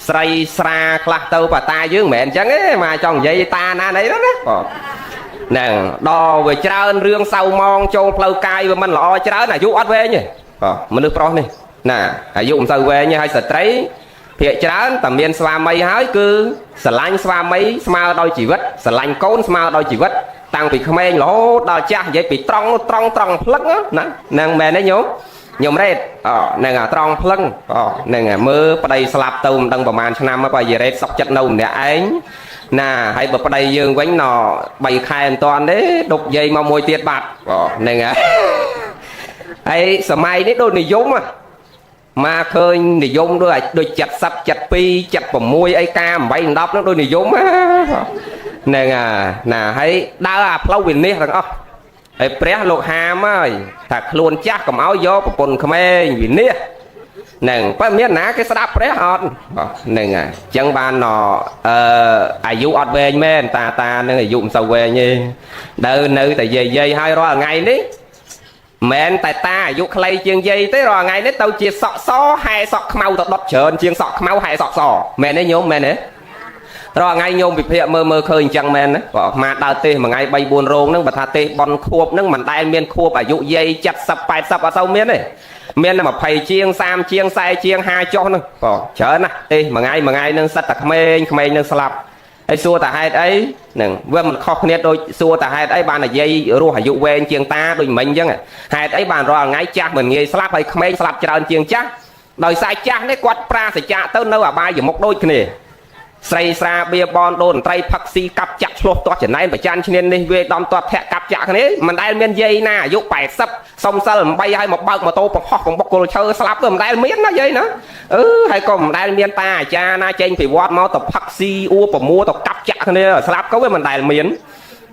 sray xa khla tâu bà ta dưới mẹ chẳng ấy mà trong vậy ta na đấy đó nè đo về trơn rương sau mong châu lâu cay và mình lo trơn là dụ ớt về nhỉ mình được pro này nè dụ sâu về như hay sợ trấy phía trơn tầm miền xoa mây hái cứ sờ lanh xoa mấy smao đôi chỉ vất sờ lanh côn smao đôi chỉ vất tăng bị không em lỗ đo cha vậy bị trong lắc á nàng mẹ đấy nhố nhôm rết nàng trong lưng nàng mưa ở đây slap tôm đằngประมาณ năm bây giờ rết sọc chặt nâu nè anh nè hãy bật đây dương quánh nọ bày khai toàn đấy đục dây mà môi tiệt bạc nàng ấy sờ mai đấy đôi này giống mà khơi này giống đôi chặt sập chặt pi chặt vào môi ấy cam bay đắp nó đôi này giống nàng nè hãy đa lâu bình nè thằngไอ้เปรี้ยลูกหามไอ้ถ้าคล้วนจักกับเอาโยปนขมายวินเนี่ยหนึ่งป้าเมียหนาcáiสลับเปรี้ยอดหนึ่งจังบานหนออายุอดเวงแม่ตาหนึ่งอายุสาวเวงนี่เดินนึแต่ยัยให้รอไงนี่แม่นแต่ตาอายุใครเชียงยัยแต่รอไงนี่เต้าเจียสอกซ้อให้สอกเมาตัดดดเชิญเชียงสอกเมาให้สอกซ้อแม่นี่โยมแม่เนี่ยรอไงโยมbịเพียเมื่อเคยจังแมนนะบอกมาดาวเตะมาไงใบบัวโรงนั่งบัตรเตะบอลควบนั่งมันได้เมียนควบอายุยัยจัดสับไปสับเอาเต้าเมียนเลยเมียนน่ะมาไผ่เชียงสามเชียงไซเชียงห้าจ้อนึงบอกเชิญนะเตะมาไงนั่งสัตตะเมย์นั่งสลับไอ้ซัวแต่ให้ไอ้หนึ่งเว่ามันครอบเนี่ยโดยซัวแต่ให้ไอ้บานน่ะยัยรู้อายุเวงเชียงตาโดยเหมือนยังไงให้ไอ้บานรอไงจ้าเหมือนไงสลับไอ้เมย์สลับเจริญเชียงจ้าโดยสายจ้าเนี่ยกวาดปลาใส่จ้าเต้าเนื้อใบอยู่มกโดยគ្នាใส่ซาเบียบอลโดนไตรพักซีกับจักรโลตัวเฉยๆประจันเชนนี่เวดอมตัวแทะกับจักรนี้มันได้เมียนยัยน่ะยุค80สมสลใบให้หมกเบิกมาโตปอกของบกโกลเชอร์สลับก็มันได้เมียนนะยัยนะให้ก็มันได้เมียนตาจ้าน่าเจงไปวอดมาตัวพักซีอัวปมัวตัวกับจักรนี้สลับก็ว่ามันได้เมียน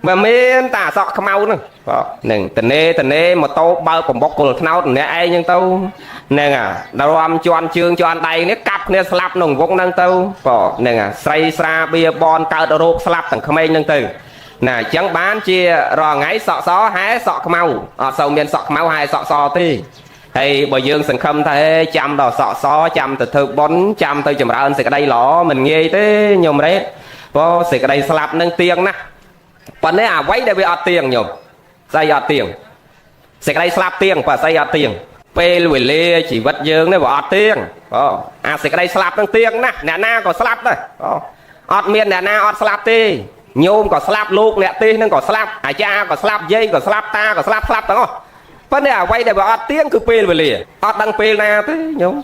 và miền ta sọ khăm mau nữa nè tận nê mà tao bao còn bóc cột tháo nè ai nhưng tao nè đầu âm choan chương choan đây nè cặp nè slap nồng vốn năng tao nè say sa bia bon cao đầu rộp slap thằng khăm nâng từ nè chẳng bán chia rò ngáy sọ xó hái sọ khăm mau sau miền sọ khăm mau hai sọ xò ti hay bởi dương sừng khăm thế chăm đò sọ xó chăm từ thơ bón chăm từ chầm ra ơn sẽ cái đây lỏ mình nghe thế nhom đấy có sẽ cái đây slap nâng tiếng nèวันนี้ไว้ได้ไปเอาเตียงโยมใส่เอาเตียงเสกได้สลับเตียงป่ะใส่เอาเตียงเปลวิเล่ชีวิตเยิงได้ว่าเอาเตียงเสกได้สลับตั้งเตียงนะเนี่ยหน้าก็สลับเลยอดเมียนเนี่ยหน้าอดสลับตีโยมก็สลับลูกเนี่ยตีนั่นก็สลับอาจารย์ก็สลับยัยก็สลับตาก็สลับตั้งวันนี้ไว้ได้ว่าเอาเตียงคือเปลวิเล่อดดังเปลนาตีโยม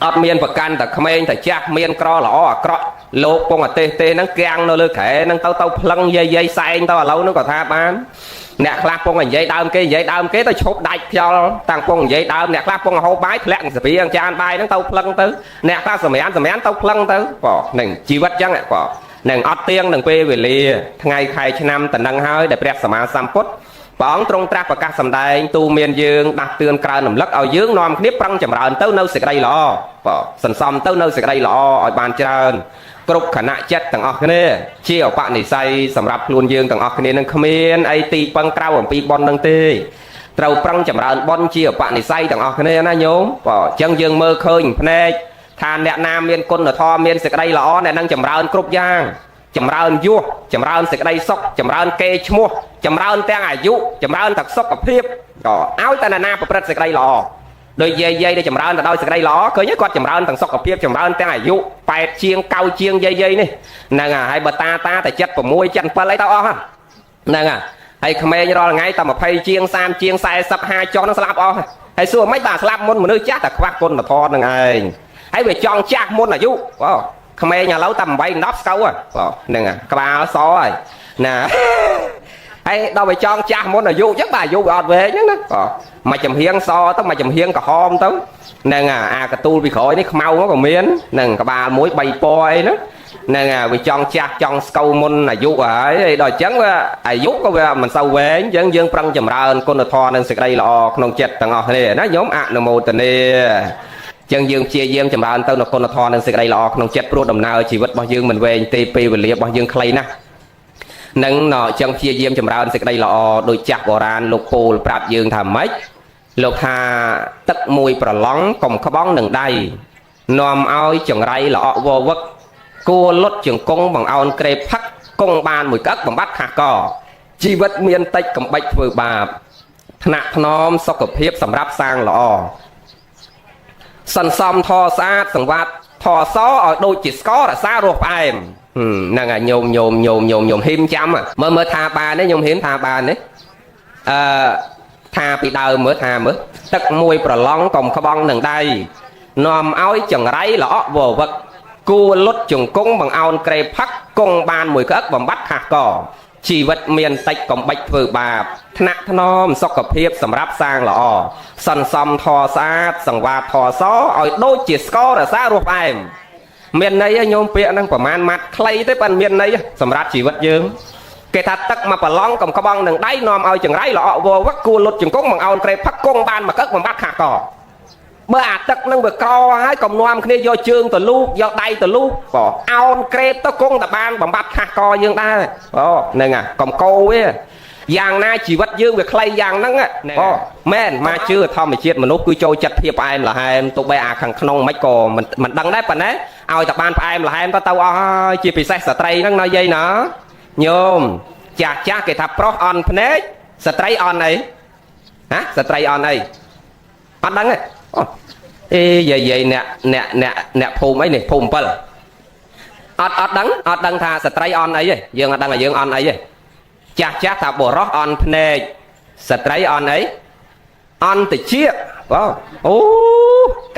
อดเมียนประกันแต่ขมิ้นแต่จักเมียนกรอหล่อกรอโลกปงเตนั่งแกงเราเลยแขนั่งเต้าพลังยัยใส่เต้าเรานั่งก็ท่าบ้านเนี่ยคลาปงยัยดามเกยเต้าชกได้เพียวต่างปงยัยดามเนี่ยคลาปงหัวใบแผลงสปีอังจานใบนั่งเต้าพลังตื้อเนี่ยคลาสมัยเต้าพลังตื้อป่อหนึ่งชีวิตยังไงป่อหนึ่งอดเตียงหนึ่งเปเวลีไงใครชนะแต่นั่งหายได้เปรียบสมาสัมพุทธป้องตรงตราประกาศสำได้ตูเมียนยืงดักเตือนกลางหนุ่มลักเอายืงนอมคลิปปรังจำรานเต้าเนื้อสิกได้หล่อป่อสันซอมเต้าเนื้อสิกได้หล่ออ่อยบานเจริญกรุบขณะจัดต่างออกเนี่ยเชี่ยวปะในใส่สำหรับพลูนยืงต่างออกเนี่ยนั่งขมิ้นไอตีปังเต้าของปีบอลนั่งตีเราปรังจำรานบอลเชี่ยวปะในใส่ต่างออกเนี่ยนะโยมป่อจังยืงเมื่อเคยพเนจทานแดดน้ำเมียนก้นหรือทอเมียนสิกได้หล่อเนี่ยนั่งจำรานกรุบย่างจำรานยั่วจำรานสิกได้ซอกจำรานเกยชมัวจำรานแตงอายุจำรานตักซอกกับเพียบก็เอาแต่นาประพฤติสิกได้หล่อโดยยัยได้จำรานแต่โดยสิกได้หล่อเคยเนี่ยกอดจำรานตักซอกกับเพียบจำรานแตงอายุไปเชียงเกาเชียงยัยนี่นั่งให้บัตาแต่จัดผมมวยจันเปล่าไรต่อนั่งให้ขมิ้นรอไงแต่มาไพ่เชียงสามเชียงใส่สับหาจอนั่งสลับให้ส่วนไม่ตาสลับมนเหมือนจ้าแต่ควักคนมาทอนั่งไงให้ไปจองจ้ามนอายุขมิ้นอย่าเล้าตำใบนับเกานั่งกระบาซอยน่ะไอ้เราไปจองจ้ามนอายุจักบ่ายุอดเวนั่นนะมาจำเฮียงซอต้องมาจำเฮียงกับหอมต้องนั่งกระตูไปขอยนี่เมาnó còn miếnนั่งกระบามุ้ยใบปอยนะนั่งไปจองจ้าจองเกามนอายุđòi chấnอายุก็ว่ามันเศร้าเว้นยังยังปรังจำราคนคนทอนั่งสิได้หลอกนองเจ็ดต่างออกนี่นะย้อมนโมตเน่จังยืงเชียร์เยี่ยมจำรานเต้านคนทอนั่งสิได้หลอกนองเจ็ดโปรดดำนาชีวิตบ่ยืงมันเวงตีปีเวลีบ่ยืงใครนะนั่งหน่อจังเชียร์เยี่ยมจำรานสิได้หลอกโดยจักโบราณลูกปูปราบยืงทำไหมลูกหาตักมวยประล้องกลมขบ้องหนึ่งได้นอมเอาจังไรหลอกววัก គួរលុតជង្គង់បង្អោនក្រេបផឹកគង់បានមួយកឹកបំបត្តិខាស់កជីវិតមានតិចកំបិចធ្វើបាបថ្នាក់ថ្នមសុខភាពសម្រាប់សាងល្អសន្សំធរស្អាតសង្វាតធរសឲ្យដូចជាស្កររសារស់ផ្អែមហ្នឹងហើយញោមហ៊ីមចាំមើលថាបានទេញោមហ៊ីមថាបានទេថាពីដើមមើលថាមើលទឹកមួយប្រឡងកុំក្បង់នឹងដៃនាំឲ្យចង្រៃល្អក់វវឹកគួរលុតជង្គង់បង្អោនក្រេបផឹកគង់បានមួយក្អឹកបំបត្តិខាស់កជីវិតមានតិចកំបិចធ្វើបាបថ្នាក់ថ្នមសុខភាពសម្រាប់សាងល្អសន្សំធរស្អាតសង្វាតធរសឲ្យដូចជាស្កររសារស់ផ្អែមមានន័យញោមពាក្យហ្នឹងប្រមាណម៉ាត់ខ្លីទេប៉ុន្តែមានន័យសម្រាប់ជីវិតយើងគេថាទឹកមកប្រឡងកំក្បង់នឹងដៃនាំឲ្យចង្រៃល្អក់វវឹកគួរលុតជង្គង់បង្អោនក្រេបផឹកគង់បានមួយកឹកបំបត្តិខាស់កបើអាទឹកនឹងវាក្រហើយកុំនាំគ្នាយកជើងទៅលូកយកដៃទៅលូកបងអោនក្រេបទៅគង់តែបានបំបត្តិខាស់កយើងដែរអូហ្នឹងកុំកោទេយ៉ាងណាជីវិតយើងវាខ្លីយ៉ាងហ្នឹងអូមែនមកជឿធម្មជាតិមនុស្សគឺចូលចិត្តភាពផ្អែមល្ហែមទោះបីអាខាងក្នុងមិនក៏មិនដឹងដែរប៉ុន្តែឲ្យតែបានផ្អែមល្ហែមទៅអស់ហើយជាពិសេសស្ត្រីហ្នឹងណាយាយណាញោមចាស់គេថាប្រុសអន់ភ្នែកស្ត្រីអន់អីហ៎ស្ត្រីអន់អីអត់ដឹងទេអេយាយអ្នកភូមិអីនេះភូមិ7អត់ដឹងថាស្ត្រីអន់អីទេយើងអត់ដឹងថាយើងអន់អីទេចាស់ថាបុរសអន់ភ្នែកស្ត្រីអន់អីអន់តិចបងអូ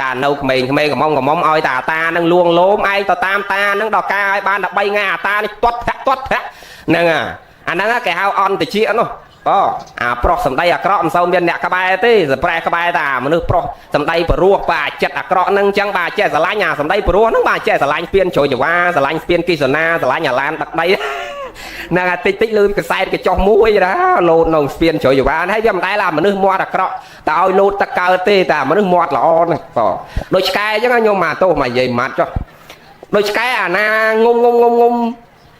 កាលនៅក្មេងកំមុំឲ្យតានឹងលួងលោមឯងទៅតាមតានឹងដល់ការឲ្យបាន13ថ្ងៃអាតានេះទាត់ហ្នឹងអាហ្នឹងគេហៅអន់តិចនោះអូអាប្រុសសម្ដីអាក្រក់មិនសូវមានអ្នកក្បែរទេសប្រែក្បែរតាមនុស្សប្រុសសម្ដីព្រោះបាទចិត្តអាក្រក់ហ្នឹងអញ្ចឹងបាទចេះស្រឡាញ់អាសម្ដីព្រោះហ្នឹងបាទចេះស្រឡាញ់ស្ពានជ្រោយចង្វាស្រឡាញ់ស្ពានគិសនាស្រឡាញ់អាឡានដឹកដីហ្នឹងអាតិចលឺកសែតកញ្ចោះមួយណាលោតនៅស្ពានជ្រោយចង្វាហើយវាមិនដែលអាមនុស្សមាត់អាក្រក់តែឲ្យលោតទឹកកើតទេតែមនុស្សមាត់ល្អហ្នឹងបងដូចឆ្កែអញ្ចឹងខ្ញុំមកទោសមកនិយាយម៉ាត់ចុះដូចឆ្កែអាណាងុំ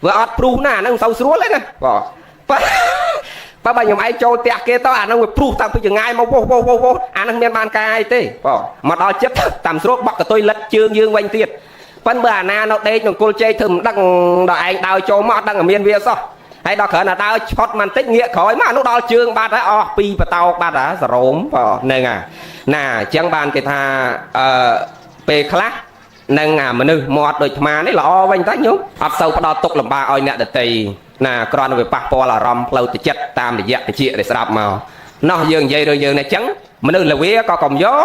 វាអត់ព្រុសណាហ្នឹងមិនសូវស្រួលទេណាបងបើខ្ញុំឯងចូលផ្ទះគេទៅអាហ្នឹងវាព្រុសតាំងពីចង្ងាយមកវោអាហ្នឹងមានបានកាយទេបងមកដល់ចិត្តតាមស្រួលបក់កតុយលិតជើងយើងវិញទៀតប៉ិនបើអាណានៅដេកក្នុងគល់ជ័យធ្វើមិនដឹងដល់ឯងដើរចូលមកអត់ដឹងមានវាសោះហើយដល់គ្រាន់តែដើរឆត់មិនតិចងាកក្រោយមកអានោះដល់ជើងបាត់ហើយអស់ពីបតោកបាត់ហ่าសរោមហ្នឹងណាអញ្ចឹងបានគេថាពេលខ្លះនឹងអាមនុស្សមាត់ដូចអានេះល្អវិញតើញោមអត់សូវផ្ដល់ទុកលំបាកឲ្យអ្នកដទៃណាគ្រាន់តែវាប៉ះពាល់អារម្មណ៍ផ្លូវទឹកចិត្តតាមរយៈតិចដែលស្ដាប់មកណោះយើងនិយាយរឿងយើងនេះអញ្ចឹងមនុស្សល្វាក៏កុំយក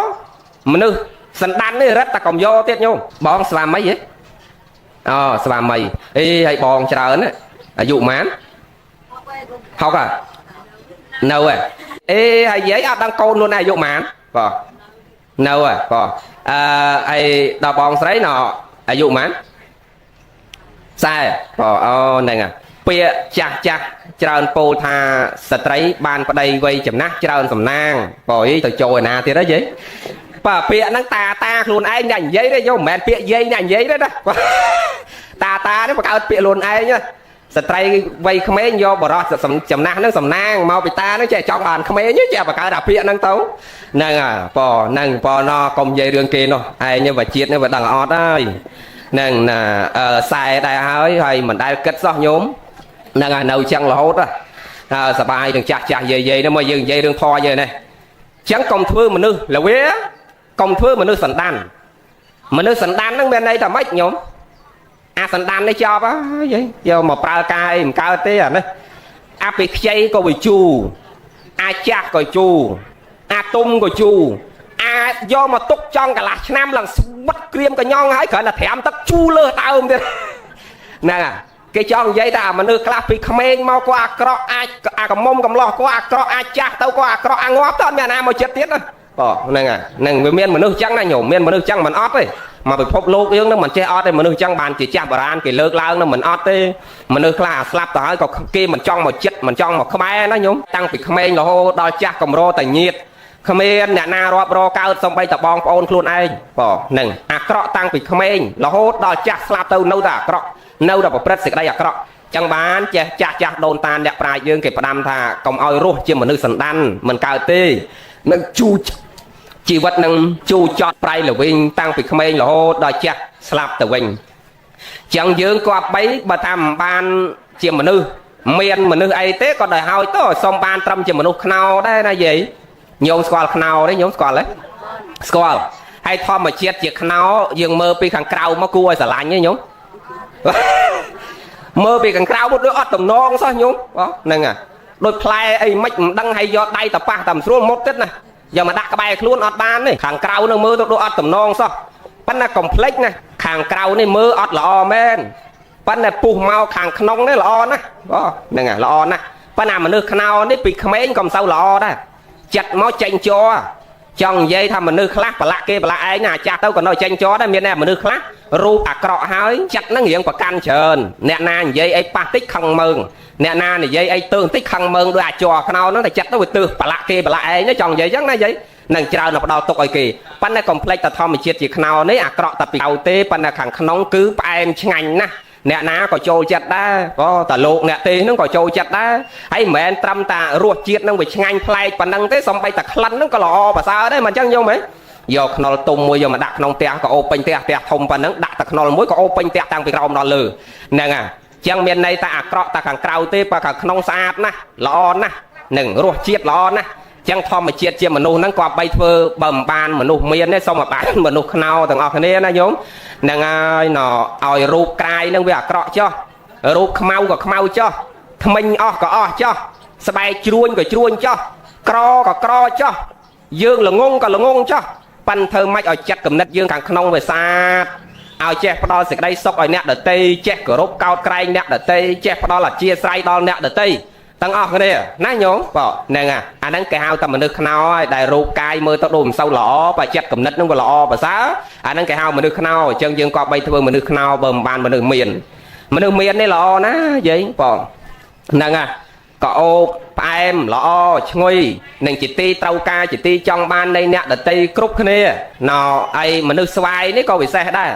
មនុស្សសណ្ដាននេះរឹតតែកុំយកទៀតញោមបងស្វាមីហ៎អូស្វាមីអីឲ្យបងច្រើនអាយុប៉ុន្មាន60នៅហ៎អេហើយយាយអត់ដឹងកូនខ្លួនឯងអាយុប៉ុន្មានបងនៅហ៎បងអីដល់បងស្រីណអាយុប៉ុន្មាន40បងអូហ្នឹងហ่ะពាក្យចាស់ច្រើនពោលថាស្ត្រីបានប្តីវ័យចំណាស់ច្រើនសំណាងបងអីទៅចូលឯណាទៀតហ៎យាយបើពាក្យហ្នឹងតាខ្លួនឯងអ្នកនិយាយទេយកមិនមែនពាក្យយាយអ្នកនិយាយទេណាតានេះបង្កើតពាក្យខ្លួនឯងស្ត្រីវ័យក្មេងយកបរោះចំណាស់ហ្នឹងសំណាងមកពីតាហ្នឹងចេះចង់បានក្មេងចេះបង្កើតអាពាក្យហ្នឹងទៅហ្នឹងហ្នឹងណកុំនិយាយរឿងគេនោះឯងវាជាតិនេះវាដឹងអត់ហើយហ្នឹងណាខ្សែដែរហើយមិនដែលគិតសោះញោមហ្នឹងហើយនៅចឹងរហូតសបាយនឹងចាស់យាយនេះមកយើងនិយាយរឿងធម៌យើងនេះចឹងកុំធ្វើមនុស្សល្វាកុំធ្វើមនុស្សសណ្ដានហ្នឹងមានន័យថាម៉េចញោមអាសណ្ដាននេះចប់ហើយយកមកប្រើកាយមិនកើតទេអានេះអាពីខ្ចីក៏វាជូរអាចាស់ក៏ជូរអាទុំក៏ជូរអាចយកមកទុកចង់កន្លះឆ្នាំឡើងស្វិតក្រៀមកញ្ញងហើយគ្រាន់តែត្រាំទឹកជូរលើដើមទៀតហ្នឹងគេចង់និយាយថាមនុស្សខ្លះពីក្មេងមកក៏អាក្រក់អាចអាកំមុំកំឡោះក៏អាក្រក់អាចចាស់ទៅក៏អាក្រក់អាងាប់ទៅអត់មានណាមកចិត្តទៀតណាហ្នឹងវាមានមនុស្សចឹងណាញោមមានមនុស្សចឹងមិនអត់ទេមកពិភពលោកយើងនឹងមិនចេះអត់ទេមនុស្សចឹងបានជាចាស់បុរាណគេលើកឡើងនឹងមិនអត់ទេមនុស្សខ្លះស្លាប់ទៅហើយក៏គេមិនចង់មកចិត្តមិនចង់មកខ្មែរណាញោមតាំងពីក្មេងរហូតដល់ចាស់កំរតែញាតគ្មានអ្នកណារាប់រកកើតសំបីតបងប្អូនខ្លួនឯងហ្នឹងអាក្រក់តាំងពីក្មេងរហូតដល់ចាស់ស្លាប់ទៅនៅតែអាក្រក់នៅតែប្រព្រឹត្តសេចក្តីអាក្រក់ចឹងបានចេះចាស់ដូនតាអ្នកប្រាជ្ញយើងគេផ្ដាំថាកុំឲ្យរស់ជាមនុស្សសណ្ដានមិនកើតទេនឹងជូជីវិតនឹងជូចត់ប្រៃល្វីងតាំងពីក្មេងរហូតដល់ចាស់ស្លាប់ទៅវិញ chẳng dương qua bấy bà thầm ban chia mà nư miền mà nư ấy tế còn đời hỏi tôi xong ban trăm chia mà nư khao đây là gì nhôm squal khao đấy nhôm squal đấy squal hay thò mà chết chiếc khao dương mơ pi khang cào mà cua xả lạnh nhá nhôm mơ pi khang cào một đứa ọt tầm non sao nhôm đó nè à đôi play ấy mách đăng hay do đây tập ba tầm xuống một tết này giờ mà đặt cái bài luôn ọt ban này khang cào nó mơ đôi ọt tầm non sao bắt là complex này khang cào này mơ ọt lò men bắt là pu mau khang nong đấy lò nè đó nè à lò nè bắt nào mà nước khao đấy bị khmén còn sau lò đó chặt máu chanh cho trong dây thầm mình nước khác và lạ kia và lạ ấy nè cha tao còn nói chanh chó đó miền này mà nước khác ru à cọ hói chặt nó nghiêng và can trơn nè na dây ấy pa tích không mừng nè na này dây ấy tương tích không mừng đôi chò khao nó là chặt nó bị từ và lạ kia và lạ ấy nó trong dây chắc này dây nâng trao nó bắt đầu tục ấy kì pan này complex ta thom mình chia chỉ khao đấy à cọ tập bị đầu tê pan là khang nóng cứ em ngành nè nè ná có trâu chặt đá có tà lộn nè tê nó có trâu chặt đá hay mẹ trăm ta ruột chiết nó bị ngành play và năng thế xong bay ta khăn nó có lò và sao đấy mà chẳng nhau mấy giờ nó tung mùi giờ mà đặt nông tè có open tè tè thông và nó đặt ta nó mới có open tè tăng việc rồng nó lử nè à chẳng miền này ta cọ ta khang cào tê và khang nông sạch nè lò nè nừng ruột chiết lò nè chẳng thom mà chiết chia mà nô nó qua bay phơ bầm ban mà nô miền đấy xong mà bán mà nô khao thằng ở này nè giống nè ai nó ỏi ruột cài nâng về cọ cho ruột khmau có khmau cho mình có cho sài chuôn có chuôn cho cro có cro cho dương là ngôn cho pan thơ mạch ở chặt cầm nét dương càng nông về xa ao che đó sẽ đây sọc ở nét đợt tây che cửa rốt cao cay nét đợt tây che đó là chia say đó nét đợt tây tăng ở cái này nãy nhốn bỏ nè à anh đang cái hao tầm mình được khao đại ruột cay mưa tao đùm sau lọ và chặt cầm nét nó có lọ và xá anh đang cái hao mình được khao chân dương qua bay thưa mình được khao bầm bàn mình được miền đấy lọ ná vậy bỏ nè à có ô em lọ nguy nên chỉ ti tàu ca chỉ ti trong ban đây nè đợt tây cướp cái này nó ai mình được xoay đấy có bị xe đây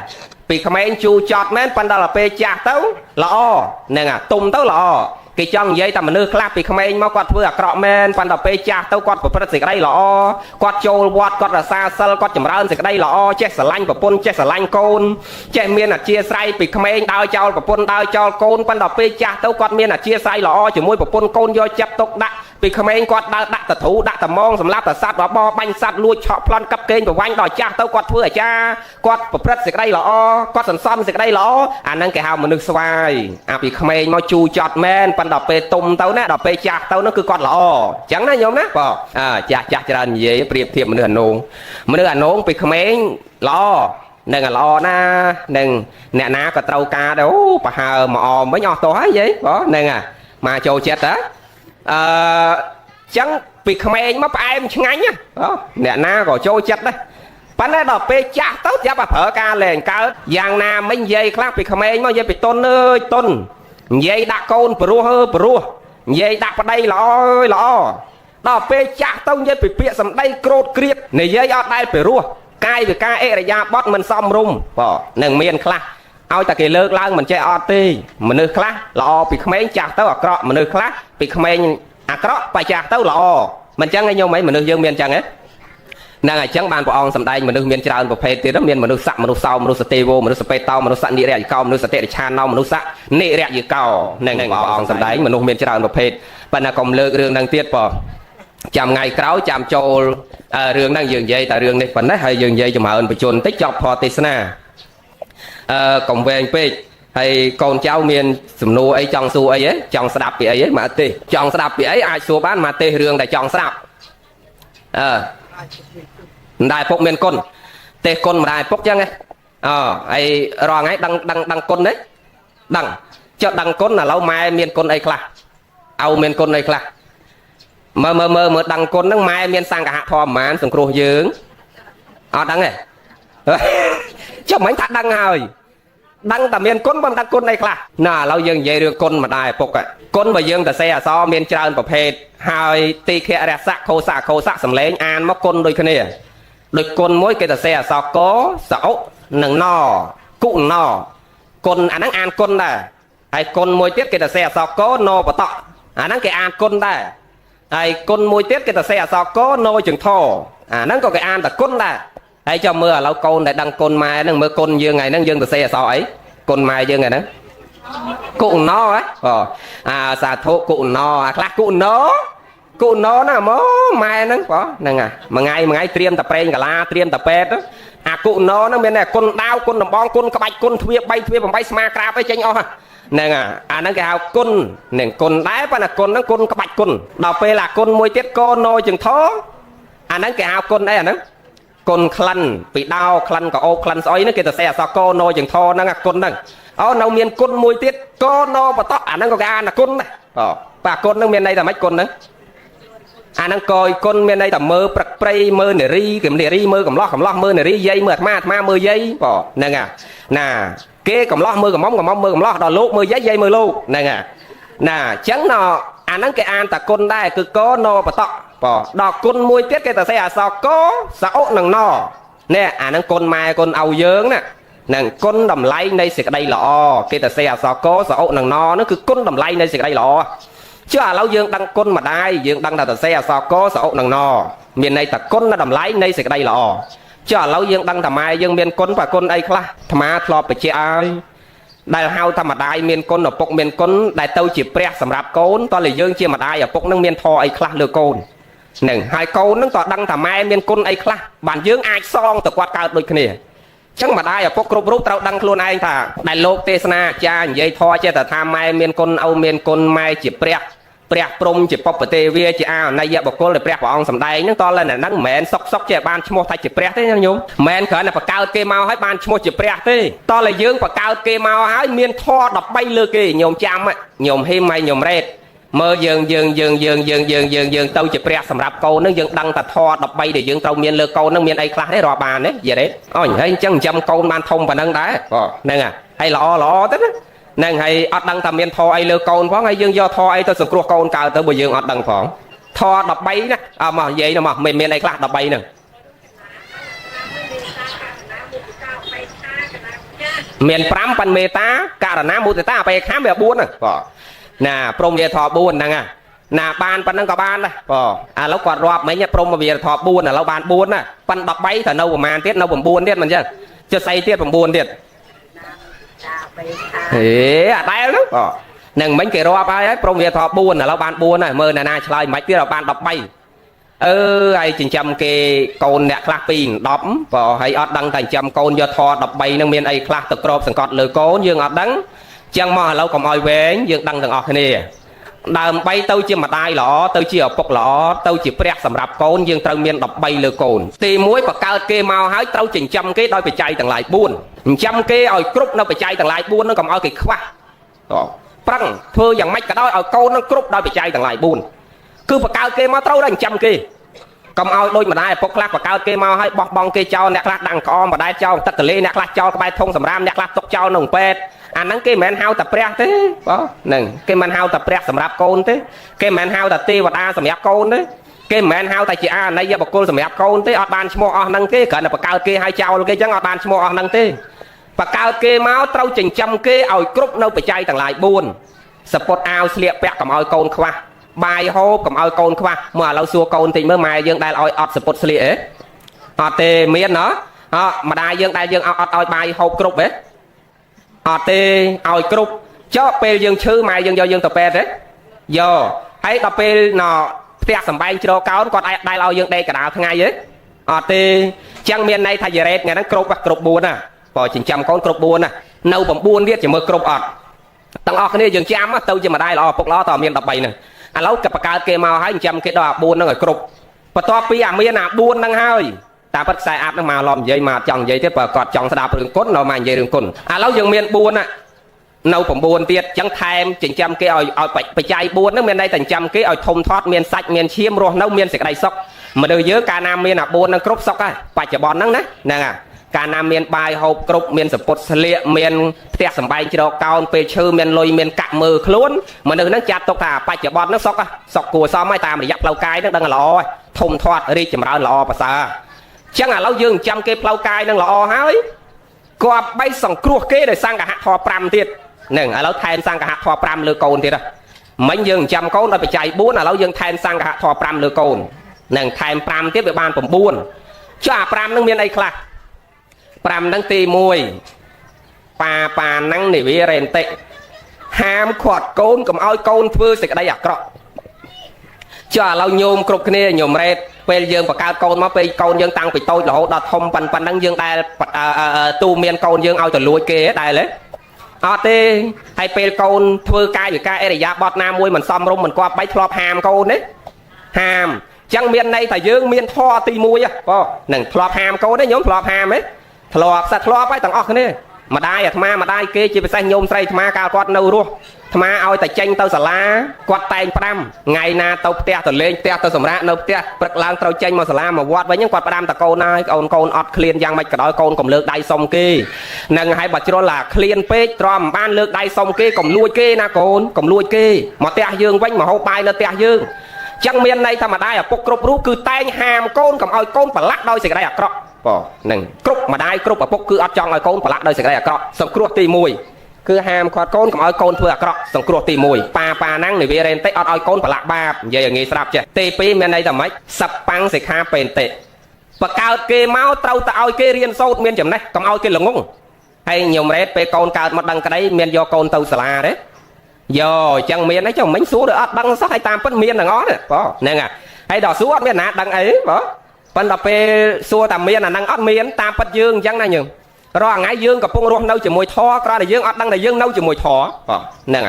vì không anh chu chọt mấy pan đó là pe chặt tấu lọ nè à tung tấu lọ cái trong dây ta mình nước clap thì không anh mà quạt vừa cọ men quan đọc pe cha tao quạt của phân dịch đây lọ quạt châu quạt quạt là xa sơ quạt chầm rơn dịch đây lọ che sờ lanh của pôn che sờ lanh côn che miên là chia say vì không anh đau châu của pôn đau châu côn quan đọc pe cha tao quạt miên là chia say lọ chỉ môi của pôn côn do chập tục đặt vì không anh quạt đặt tờ thủ đặt tờ mong sầm láp tờ sát đó bo banh sát lui chọ plon cấp kênh của anh đòi cha tao quạt vừa cha quạt của phân dịch đây lọ quạt sần son dịch đây lọ anh đang cái hào mình được xoay vì không anh mà chu chọt men đọc pe tung tao nè đọc pe chặt tao nó cứ con lọ chẳng nói nhóm nè bỏ chặt ra gì priệp thiệp mình đưa anh nôn bị không ấy lọ nè là lọ na nè nè ná có trâu ca đâu bà hà mà mới nhỏ tối vậy đó nè à mà trâu chết á chẳng bị không ấy mà em ngay nhá đó nè ná có trâu chết đấy bạn đã đọc pe chặt tao giá bà phở ca lên cao giang nam mấy dây khác bị không ấy mà dây bị tôn ơi tôn dây đặt con bro dây đặt vào đây lọ đó pe chặt tông dây bị bịa sầm đây cột kriết này dây ở đây bro cai về cai là da bót mình xong rum bỏ nâng miền khla ao ta kể lơ lang mình chơi ot mình nơi khla lọ bị không chặt tao ở cọ mình nơi khla bị không cọ phải chặt tao lọ mình chẳng nghe nhau mấy mình nơi dương miền chẳng ấy nàng ấy chẳng bàn của ông sầm đây mình được miền tràn của phê thì đó miền mình được sạ mình được sau mình được stevo mình được spay tao mình được sạ nị rẻ cao mình được sạ chan nâu mình được sạ nị rẻ gì cao nàng của ông sầm đây mình được miền tràn của phê và là còn lơ rương đang tiết bỏ chạm ngày cáo chạm châu rương đang dường dây tại rương này phần đấy hay dường dây cho mà ơn bị chôn tích chọc phò tê na còn về anh phê hay con cháu miền sầm nô ấy trong su ấy trong sạp bị ấy mà tê trong sạp bị ấy ai xua bán mà tê rương tại trong sạp đại phúc miền côn tê côn mà đại phúc chứ nghe ai rò ngay đăng côn đấy đăng cho đăng côn là lâu mai miền côn ấy khla ao miền côn ấy khla mơ đăng côn nó mai miền sang cả hạ thò màn sừng cua dướng đăng này cho mấy thằng đăng rồi đăng tầm miền côn bằng đăng côn này khla nà lâu dừng về được côn mà đại phúc côn mà dừng tờ xe so miền trơn bậc hết hai tì khẽ ra sạc khô sạc sầm lên an móc côn đôi cái này đôi côn mỗi cái tờ xe so có sậu nâng no cụ no côn anh đang an côn đây ai côn mỗi tiết cái tờ xe so có no và tọ anh đang cái an côn đây ai côn mỗi tiết cái tờ xe so có no chừng thò đang có cái an tờ côn đây ai cho mưa lâu côn để đăng côn mai đang mưa côn dương ngày đang dương tờ xe so ấy គុណម៉ែយើងហ្នឹងគុណណោហ៎សាធុគុណណោខ្លះគុណណោណាមកម៉ែហ្នឹងបងហ្នឹងមួយថ្ងៃត្រៀមតែប្រេងកាឡាត្រៀមតែពេទ្យអាគុណណោហ្នឹងមានតែគុណដាវគុណដំបងគុណក្បាច់គុណទ្វា3ទ្វា8ស្មាក្រាបអីចេញអស់ហ្នឹងអាហ្នឹងគេហៅគុណនឹងគុណដែរប៉ុន្តែគុណហ្នឹងគុណក្បាច់គុណដល់ពេលអាគុណមួយទៀតកោណោចង្ថអាហ្នឹងគេហៅគុណអីអាហ្នឹងគុណក្លិនពីដោក្លិនកោបក្លិនស្អុយហ្នឹងគេទៅសេអសកោណោចង្ថហ្នឹងអាគុណហ្នឹងអូនៅមានគុណមួយទៀតកោណោបតអាហ្នឹងក៏គេអានគុណដែរបាទគុណហ្នឹងមានន័យថាម៉េចគុណហ្នឹងអាហ្នឹងកយគុណមានន័យថាមើព្រឹកព្រៃមើនារីគំនារីមើកំឡោះមើនារីយាយមើអាត្មាមើយាយហ្នឹងណាគេកំឡោះមើកំមុំមើកំឡោះដល់លោកមើយាយមើលោកហ្នឹងណាអញ្ចឹងអាហ្នឹងគេអានតែគុណដែរគឺកណោបតដល់គុណមួយទៀតគេទៅសេអសកោសអុនឹងណនេះអាហ្នឹងគុណម៉ែគុណឪយើងណានឹងគុណតម្លៃនៃសេចក្តីល្អគេទៅសេអសកោសអុនឹងណនោះគឺគុណតម្លៃនៃសេចក្តីល្អចុះឥឡូវយើងដឹងគុណម្ដាយយើងដឹងថាទៅសេអសកោសអុនឹងណមានន័យថាគុណតម្លៃនៃសេចក្តីល្អចុះឥឡូវយើងដឹងថាម៉ែយើងមានគុណប្រគុណអីខ្លះអាត្មាធ្លាប់បញ្ជាក់ឲ្យដែលហៅថាម្ដាយមានគុណឪពុកមានគុណដែលទៅជាព្រះសម្រាប់កូនតើយើងជាម្ដាយឪពុកនឹងមានធម៌អីខ្លះលើកូនហ្នឹងហើយកូននឹងក៏ដឹងថាម៉ែមានគុណអីខ្លះបានយើងអាចសងទៅគាត់កើតដូចគ្នាអញ្ចឹងម្ដាយឪពុកគ្រប់រូបត្រូវដឹងខ្លួនឯងថាដែលលោកទេសនាអាចារ្យនិយាយធម៌ចេះតែថាម៉ែមានគុណឪមានគុណម៉ែជាព្រះព្រំជាបុព្វទេវាជាអាណ័យបុគ្គលដែលព្រះអង្គសម្ដែងហ្នឹងតើហ្នឹងមិនមែនសុកជាបានឈ្មោះថាជាព្រះទេញោមមិនមែនគ្រាន់តែបកកើតគេមកហើយបានឈ្មោះជាព្រះទេតើយើងបកកើតគេមកហើយមានធម៌13លើគេញោមចាំញោមហេមហើយញោមរ៉េតមើលយើងទៅជាព្រះសម្រាប់កូនហ្នឹងយើងដឹងតែធម៌13ដែលយើងត្រូវមានលើកូនហ្នឹងមានអីខ្លះទេរាប់បានទេយល់ទេអូយហើយអញ្ចឹងចិញ្ចឹមកូនបានធំប៉ុណ្ណឹងដែរហ្នឹងហើយល្អទៅណាហ្នឹងហើយអត់ដឹងថាមានធរអីលើកូនផងហើយយើងយកធរអីទៅសង្គ្រោះកូនកើតទៅបើយើងអត់ដឹងផងធរ13ណាមកនិយាយទៅមកមិនមានអីខ្លះ13ហ្នឹងមាន5បណ្ឌមេតាករណាមុទិតាអបេខាវា4ហ្នឹងណាព្រមវាធរ4ហ្នឹងណាបានប៉ុណ្ណឹងក៏បានដែរឥឡូវគាត់រាប់មិញព្រមវាធរ4ឥឡូវបាន4ណាប៉ុន្តែ13ទៅនៅប្រហែលទៀតនៅ9ទៀតមិនអញ្ចឹងចុះស្អីទៀត9ទៀតអាដែលហ្នឹងមិញគេរាប់ហើយព្រមវាធ4ឥឡូវបាន4ហើយមើលណាឆ្លើយមិនទៀតឲ្យបាន13ហើយចិញ្ចឹមគេកូនអ្នកខ្លះ2 10ហើយអត់ដឹងតែចិញ្ចឹមកូនយកធ13ហ្នឹងមានអីខ្លះទៅក្របសង្កត់លើកូនយើងអត់ដឹងចឹងមកឥឡូវកុំឲ្យវែងយើងដឹងទាំងអស់គ្នាដើម្បីទៅជាម្ដាយល្អទៅជាឪពុកល្អទៅជាព្រះសម្រាប់កូនយើងត្រូវមាន13លើកូនទី1បកកើតគេមកហើយត្រូវចិញ្ចឹមគេដោយបច្ច័យទាំងឡាយ4ចិញ្ចឹមគេឲ្យគ្រប់នៅបច្ច័យទាំងឡាយ4ហ្នឹងកុំឲ្យគេខ្វះប្រឹងធ្វើយ៉ាងម៉េចក៏ដោយឲ្យកូនហ្នឹងគ្រប់ដោយបច្ច័យទាំងឡាយ4គឺបកកើតគេមកត្រូវតែចិញ្ចឹមគេកុំឲ្យដូចម្ដាយឪពុកខ្លះបកកើតគេមកហើយបោះបង់គេចោលអ្នកខ្លះដាំងក្អមបដែតចោលទឹកកលេអ្នកខ្លះចោលក្បែរធុងសម្រាមអ្នកខ្លះទុកចោលក្នុងពេទ្យអាហ្នឹងគេមិនមែនហៅតែព្រះទេហ្នឹងគេមិនហៅតែព្រះសម្រាប់កូនទេគេមិនមែនហៅតែទេវតាសម្រាប់កូនទេគេមិនមែនហៅតែជាអាណ័យបុគ្គលសម្រាប់កូនទេអត់បានឈ្មោះអស់ហ្នឹងទេគ្រាន់តែបកកើតគេឲ្យចោលគេចឹងអត់បានឈ្មោះអស់ហ្នឹងទេបកកើតគេមកត្រូវចិញ្ចឹមគេឲ្យគ្រប់នៅបច្ច័យទាំងឡាយ4សពុតអាវស្លៀកពាក់កុំឲ្យកូនខ្វះបាយហូបកុំឲ្យកូនខ្វះមើលឥឡូវសួរកូនតិចមើលម៉ែយើងដែលឲ្យអត់សពុតស្លៀកអត់ទេមានណម្ដាយយើងដែលយើងអត់ឲ្យបាយហូបគ្រប់អត់ទេឲ្យគ្រប់ចុះពេលយើងឈឺម៉ែយើងយកយើងទៅពេទ្យទេយកហើយដល់ពេលផ្ទះសំបែងជ្រកកោនគាត់ដែលឲ្យយើងដេកកណ្ដាលថ្ងៃទេអត់ទេចឹងមានន័យថាយរ៉េតថ្ងៃហ្នឹងគ្រប់4ណាបើចិញ្ចឹមកូនគ្រប់4ណានៅ9ទៀតជាមើលគ្រប់អត់ទាំងអស់គ្នាយើងចាំទៅជាម្ដាយល្អពុកល្អតើមាន13ហ្នឹងឥឡូវក៏បកកើតគេមកហើយចិញ្ចឹមគេដល់4ហ្នឹងឲ្យគ្រប់បន្ទាប់ពីមាន4ហ្នឹងហើយតែប៉ិតខ្សែអាប់ហ្នឹងមកឡប់និយាយមកចង់និយាយទៀតបើគាត់ចង់ស្ដាប់រឿងគុណនៅមកនិយាយរឿងគុណឥឡូវយើងមាន4ណានៅ9ទៀតចឹងថែមចិញ្ចឹមគេឲ្យបច្ច័យ4ហ្នឹងមានន័យតែចិញ្ចឹមគេឲ្យធំធាត់មានសាច់មានឈាមរស់នៅមានសេចក្តីសុខមនុស្សយើងកាលណាមានអា4ហ្នឹងគ្រប់សុខហើយបច្ចុប្បន្នហ្នឹងណាហ្នឹងហើយកាលណាមានបាយហូបគ្រប់មានសពុតស្លៀកមានផ្ទះសំបែងជ្រកកោនពេលឈឺមានលុយមានកាក់មើលខ្លួនមនុស្សហ្នឹងចាត់ទុកថាបច្ចុប្បន្នហ្នឹងសុខគួរសមហើយតាមរយៈផ្លូវកាយហ្នឹងដឹងល្អហើយធំធាត់រីកចម្រើនល្អប្រសើរចឹងឥឡូវយើងចាំគេផ្លូវកាយនឹងល្អហើយគប្បីសង្គ្រោះគេដោយសង្ឃហធម៌5ទៀតហ្នឹងឥឡូវថែមសង្ឃហធម៌5លើកូនទៀតមិញយើងចាំកូនដោយបច្ច័យ4ឥឡូវយើងថែមសង្ឃហធម៌5លើកូនហ្នឹងថែម5ទៀតវាបាន9ចុះអា5ហ្នឹងមានអីខ្លះ5ហ្នឹងទី1 ប៉ាហ្នឹងនិវារេនតិហាមខាត់កូនកុំឲ្យកូនធ្វើសេចក្តីអាក្រក់ចុះឥឡូវញោមគ្រប់គ្នាញោមរ៉េតពេលយើងបង្កើតកូនមកពេលកូនយើងតាំងពីតូចរហូតដល់ធំប៉ុណ្ណឹងយើងដែលទូមានកូនយើងឲ្យទៅលួចគេដែរទេអត់ទេហើយពេលកូនធ្វើកាយវិការអរិយាបថណាមួយមិនសមរម្យមិនគប្បីធ្លាប់ហាមកូនទេហាមចឹងមានន័យថាយើងមានធម៌ទី1បងនឹងធ្លាប់ហាមកូនទេញោមធ្លាប់ហាមទេធ្លាប់ហើយទាំងអស់គ្នាម្ដាយអាត្មាម្ដាយគេជាពិសេសញោមស្រីអាត្មាកាលគាត់នៅរស់អាត្មាឲ្យតែចេញទៅសាលាគាត់តែងផ្ដាំថ្ងៃណាទៅផ្ទះទៅលេងផ្ទះទៅសម្រាកនៅផ្ទះព្រឹកឡើងត្រូវចេញមកសាលាមកវត្តវិញគាត់ផ្ដាំតកូនហើយកូនអត់ឃ្លានយ៉ាងម៉េចក៏ដោយកូនកុំលើកដៃសុំគេនឹងហើយបើជ្រុលអាឃ្លានពេកទ្រាំមិនបានលើកដៃសុំគេកុំលួចគេណាកូនកុំលួចគេមកផ្ទះយើងវិញមកហូបបាយនៅផ្ទះយើងចឹងមានន័យថាម្ដាយឪពុកគ្រប់រូបគឺតែងហាមកូនកុំឲ្យកូនប្រឡាក់ដោយសេចក្តីអាក្រក់បងនឹងគ្រប់ម្ដាយគ្រប់ឪពុកគឺអត់ចង់ឲ្យកូនប្រឡាក់ដោយសេចក្តីអាក្រក់សង្គ្រោះទី1គឺហាមខាត់កូនកុំឲ្យកូនធ្វើអាក្រក់សង្គ្រោះទី1ប៉ាហ្នឹងនិវារេនតិអត់ឲ្យកូនប្រឡាក់បាបនិយាយឲ្យងាយស្ដាប់ចេះទី2មានន័យថាម៉េចសប៉ាំងសិក្ខាបេនតិបកើតគេមកត្រូវតែឲ្យគេរៀនសូត្រមានចំណេះកុំឲ្យគេល្ងងហើយញោមរ៉េតពេលកូនកើតមកដឹងក្តីមានយកកូនទៅសាលាទេយោអញ្ចឹងមានអីចុះមិញសួរទៅអត់ដឹងសោះហើយតាមពិតមានទាំងអស់បងហ្នឹងហើយដល់សួរអត់មានណាដឹងអីបងប៉ុន្តែពេលសួរតែមានអាហ្នឹងអត់មានតាមពិតយើងអញ្ចឹងណាយើងរាល់ថ្ងៃយើងកំពុងរស់នៅជាមួយធម៌គ្រាន់តែយើងអត់ដឹងថាយើងនៅជាមួយធម៌បងហ្នឹង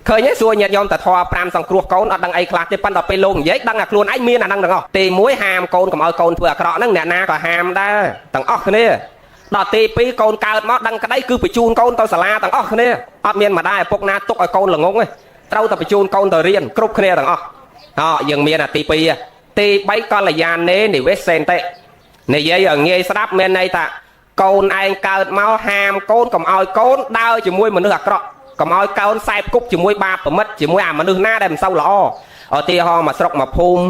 ឃើញទេសួរញាតិញោមតែធម៌5សង្គ្រោះកូនអត់ដឹងអីខ្លះទេប៉ុន្តែពេលលោកនិយាយដឹងថាខ្លួនឯងមានអាហ្នឹងទាំងអស់ទី1ហាមកូនកុំឲ្យកូនធ្វើអាក្រក់ហ្នឹងអ្នកណាក៏ហាមដែរទាំងអស់គ្នាដល់ទី2កូនកើតមកដឹងក្តីគឺបញ្ជូនកូនទៅសាលាទាំងអស់គ្នាអត់មានម្ដាយឪពុកណាទុកឲ្យកូនល្ងងទេត្រូវតែបញ្ជូនកូនទៅរៀនគ្រប់គ្នាទាំងអស់យើងមានទី2ទី3កល្យាណេនិវេសេនតិនិយាយឲ្យងាយស្ដាប់មានន័យថាកូនឯងកើតមកហាមកូនកុំឲ្យកូនដើរជាមួយមនុស្សអាក្រក់កុំឲ្យកូនសែបគប់ជាមួយបាបប្រមិតជាមួយអាមនុស្សណាដែលមិនសូវល្អឧទាហរណ៍មកស្រុកមកភូមិ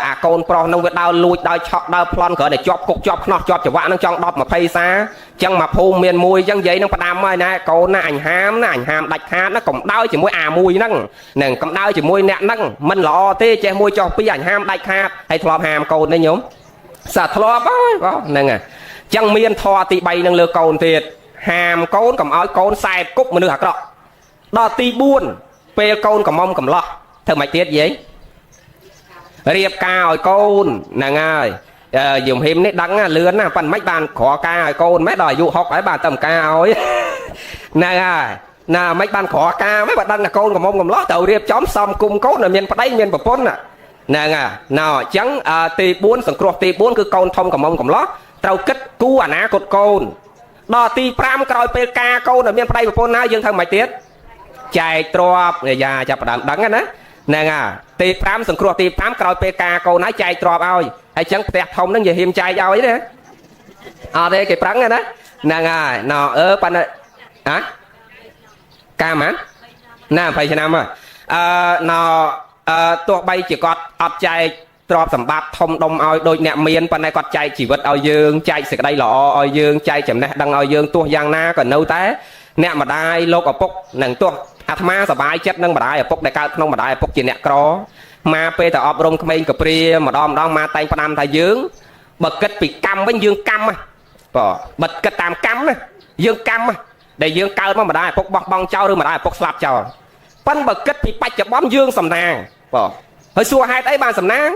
អាកូនប្រុសនឹងវាដើរលួចដើរឆក់ដើរប្លន់គ្រាន់តែជាប់គុកជាប់ខ្នោះជាប់ច្រវាក់នឹងចង់10 20សាអញ្ចឹងមកភូមិមានមួយអញ្ចឹងនិយាយនឹងផ្ដាំហើយណាកូនណាអញហាមដាច់ខាតណាកុំដើរជាមួយអាមួយហ្នឹងកុំដើរជាមួយអ្នកហ្នឹងមិនល្អទេចេះមួយចោះពីរអញហាមដាច់ខាតហើយធ្លាប់ហាមកូនទេញោមសាធ្លាប់ហើយបងហ្នឹងចឹងមានធម៌ទី3នឹងលើកូនទៀតហាមកូនកុំឲ្យកូនសែបគប់មនុស្សអាក្រក់ដល់ទី4ពេលកូនកំមុំកំឡោះធ្វើម៉េចទៀតយាយរៀបការឲ្យកូនហ្នឹងហើយយំហេមនេះដឹងលឿនណាប៉ុន្តែមិនបានក្រការឲ្យកូនម៉េចដល់អាយុ60ហើយបានតែការឲ្យហ្នឹងហើយណាមិនបានក្រការម៉េចបើដឹងថាកូនកំមុំកំឡោះត្រូវរៀបចំសំគុំកូនឲ្យមានប្តីមានប្រពន្ធហ្នឹងហើយណ៎អញ្ចឹងទី4សង្គ្រោះទី4គឺកូនធំកំមុំកំឡោះត្រូវគិតគូអនាគតកូនដល់ទី5ក្រោយពេលការកូនឲ្យមានប្តីប្រពន្ធណាយើងធ្វើម៉េចទៀតចែកទ្រព្យយ៉ាចាប់ផ្ដើមដឹងណាហ្នឹងហើយទី5សង្គ្រោះទី5ក្រោយពេលការកូនហើយចែកទ្រព្យឲ្យហើយចឹងផ្ទះធំហ្នឹងอย่าហ៊ានចែកឲ្យទេអត់ទេគេប្រឹងណាហ្នឹងហើយណប៉ណ្ណកាម៉ាណា20ឆ្នាំហើយទោះបីជាគាត់អត់ចែកទ្រព្យសម្បត្តិធំដុំឲ្យដូចអ្នកមានប៉ុន្តែគាត់ចែកជីវិតឲ្យយើងចែកសេចក្តីល្អឲ្យយើងចែកចំណេះដឹងឲ្យយើងទោះយ៉ាងណាក៏នៅតែអ្នកម្ដាយលោកឪពុកនឹងទោះអាត្មាសប្បាយចិត្តនឹងម្ដាយឪពុកដែលកើតក្នុងម្ដាយឪពុកជាអ្នកក្រមកពេលតែអប់រំក្មេងកព្រាម្ដងមកតែងផ្ដាំថាយើងបើគិតពីកម្មវិញយើងកម្មបើគិតតាមកម្មណាយើងកម្មដែលយើងកើតមកម្ដាយឪពុកបោះបង់ចោលឬម្ដាយឪពុកស្លាប់ចោលប៉ុន្តែបើគិតពីបច្ចុប្បន្នយើងសំណាងហើយសួរហេតុអីបានសំណាង